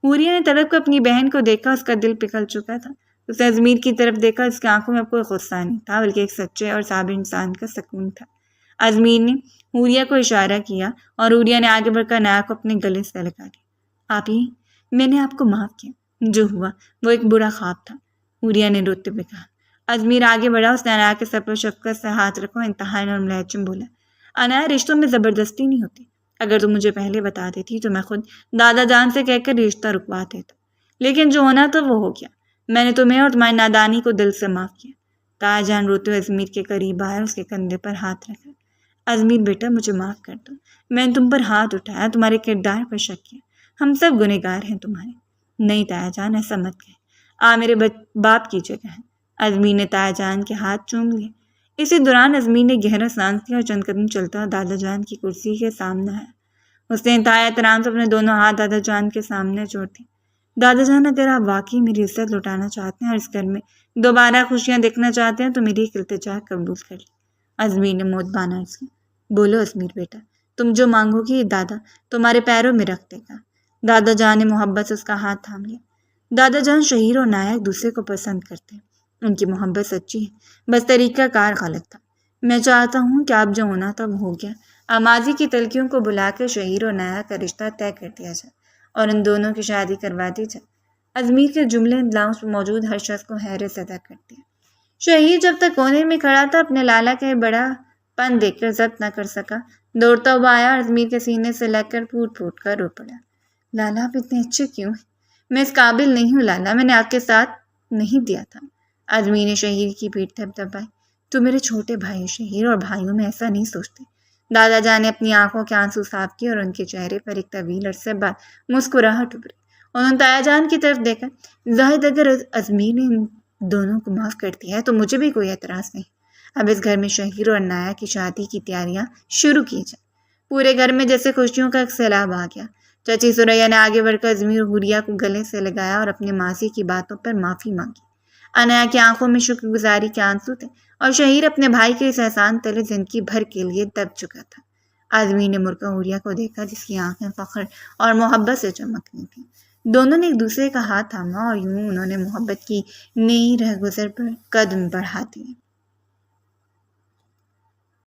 حوریہ نے تڑپ کر اپنی بہن کو دیکھا، اس کا دل پگھل چکا تھا۔ اس نے ازمیر کی طرف دیکھا، اس کی آنکھوں میں اب کوئی غصہ نہیں تھا، بلکہ ایک سچے اور صابر انسان کا سکون تھا۔ ازمیر نے حوریہ کو اشارہ کیا اور حوریہ نے آگے بڑھ کر عنایا کو اپنے گلے سے لگا لیا۔ آپ ہی، میں نے آپ کو معاف کیا، جو ہوا وہ ایک برا خواب تھا، حوریہ نے روتے ہوئے کہا۔ ازمیر آگے بڑھا، اس نے عنایا کے سر پر شفقت سے ہاتھ رکھا، انتہائی نرم لہجے میں بولا، عنایا، رشتوں میں زبردستی نہیں ہوتی۔ اگر تم مجھے پہلے بتا دیتی تو میں خود دادا جان سے کہہ کر رشتہ رکوا دیتا، لیکن جو ہونا تھا وہ ہو گیا۔ میں نے تمہیں اور تمہاری نادانی کو دل سے معاف کیا۔ تایا جان روتے ہوئے ازمیر کے قریب آیا، اس کے کندھے پر ہاتھ رکھا۔ ازمیر بیٹا، مجھے معاف کر دو، میں نے تم پر ہاتھ اٹھایا، تمہارے کردار پر شک کیا، ہم سب گنہگار ہیں تمہارے۔ نہیں تایا جان، ایسا مت کہہ، میرے باپ کی جگہ ہے۔ ازمیر نے تایا جان کے ہاتھ چوم لیے۔ اسی دوران ازمیر نے گہرا سانس لیا اور چند قدم چلتا ہوا دادا جان کی کرسی کے سامنے آیا۔ اس نے انتہائی احترام سے اپنے دونوں ہاتھ دادا جان کے سامنے جوڑ دیے۔ دادا جان، اگر آپ واقعی میری عزت لوٹانا چاہتے ہیں اور اس گھر میں دوبارہ خوشیاں دیکھنا چاہتے ہیں تو میری ایک التجا قبول کر لیں۔ ازمیر نے مؤدبانہ عرض کیا۔ بولو ازمیر بیٹا، تم جو مانگو گی دادا تمہارے پیروں میں رکھ دے گا۔ دادا جان نے محبت سے اس کا ہاتھ تھام لیا۔ دادا جان، شہیر اور عنایا ایک دوسرے کو پسند کرتے ہیں، ان کی محبت سچی ہے، بس طریقہ کار غلط تھا۔ میں چاہتا ہوں کہ اب جو ہونا تھا وہ ہو گیا، اب ماضی کی تلخیوں کو بلا کر شہیر اور عنایا کا رشتہ طے کر دیا جائے اور ان دونوں کی شادی کروا دی جائے۔ ازمیر کے جملے لاؤنج میں موجود ہر شخص کو حیرت زدہ کرتے ہیں۔ شہیر جب تک کونے میں کھڑا تھا اپنے لالا کا یہ بڑا پن دیکھ کر ضبط نہ کر سکا، دوڑتا ہوا آیا اور ازمیر کے سینے سے لگ کر پھوٹ پھوٹ کر رو پڑا۔ لالا آپ اتنے اچھے کیوں ہیں؟ میں اس قابل نہیں ہوں لالا، میں نے آپ کے ساتھ نہیں دیا تھا۔ ازمیر نے شہیر کی پیٹھ تھپ تھپائی۔ تو میرے چھوٹے بھائی ہو شہیر، اور بھائیوں میں ایسا نہیں سوچتے۔ دادا جان نے اپنی آنکھوں کے آنسو صاف کیے اور ان کے چہرے پر ایک طویل عرصے بعد مسکراہٹ ابھری۔ انہوں نے تایا جان کی طرف دیکھا۔ زاہد اگر ازمیر نے ان دونوں کو معاف کر دیا ہے تو مجھے بھی کوئی اعتراض نہیں۔ اب اس گھر میں شہیر اور عنایا کی شادی کی تیاریاں شروع کی جائیں۔ پورے گھر میں جیسے خوشیوں کا ایک سیلاب آ گیا۔ چچی سریا نے آگے بڑھ کر ازمیر اور حوریہ کو گلے سے لگایا اور اپنے ماضی کی باتوں پر معافی مانگی۔ عنایا کی آنکھوں میں شکر گزاری کے آنسو تھے اور شہیر اپنے بھائی کے اس احسان تلے زندگی بھر کے لیے دب چکا تھا۔ ازمیر نے مڑ کر حوریہ کو دیکھا جس کی آنکھیں فخر اور محبت سے چمک رہی تھیں۔ دونوں نے ایک دوسرے کا ہاتھ تھاما اور یوں انہوں نے محبت کی نئی رہ گزر پر قدم بڑھا دیے۔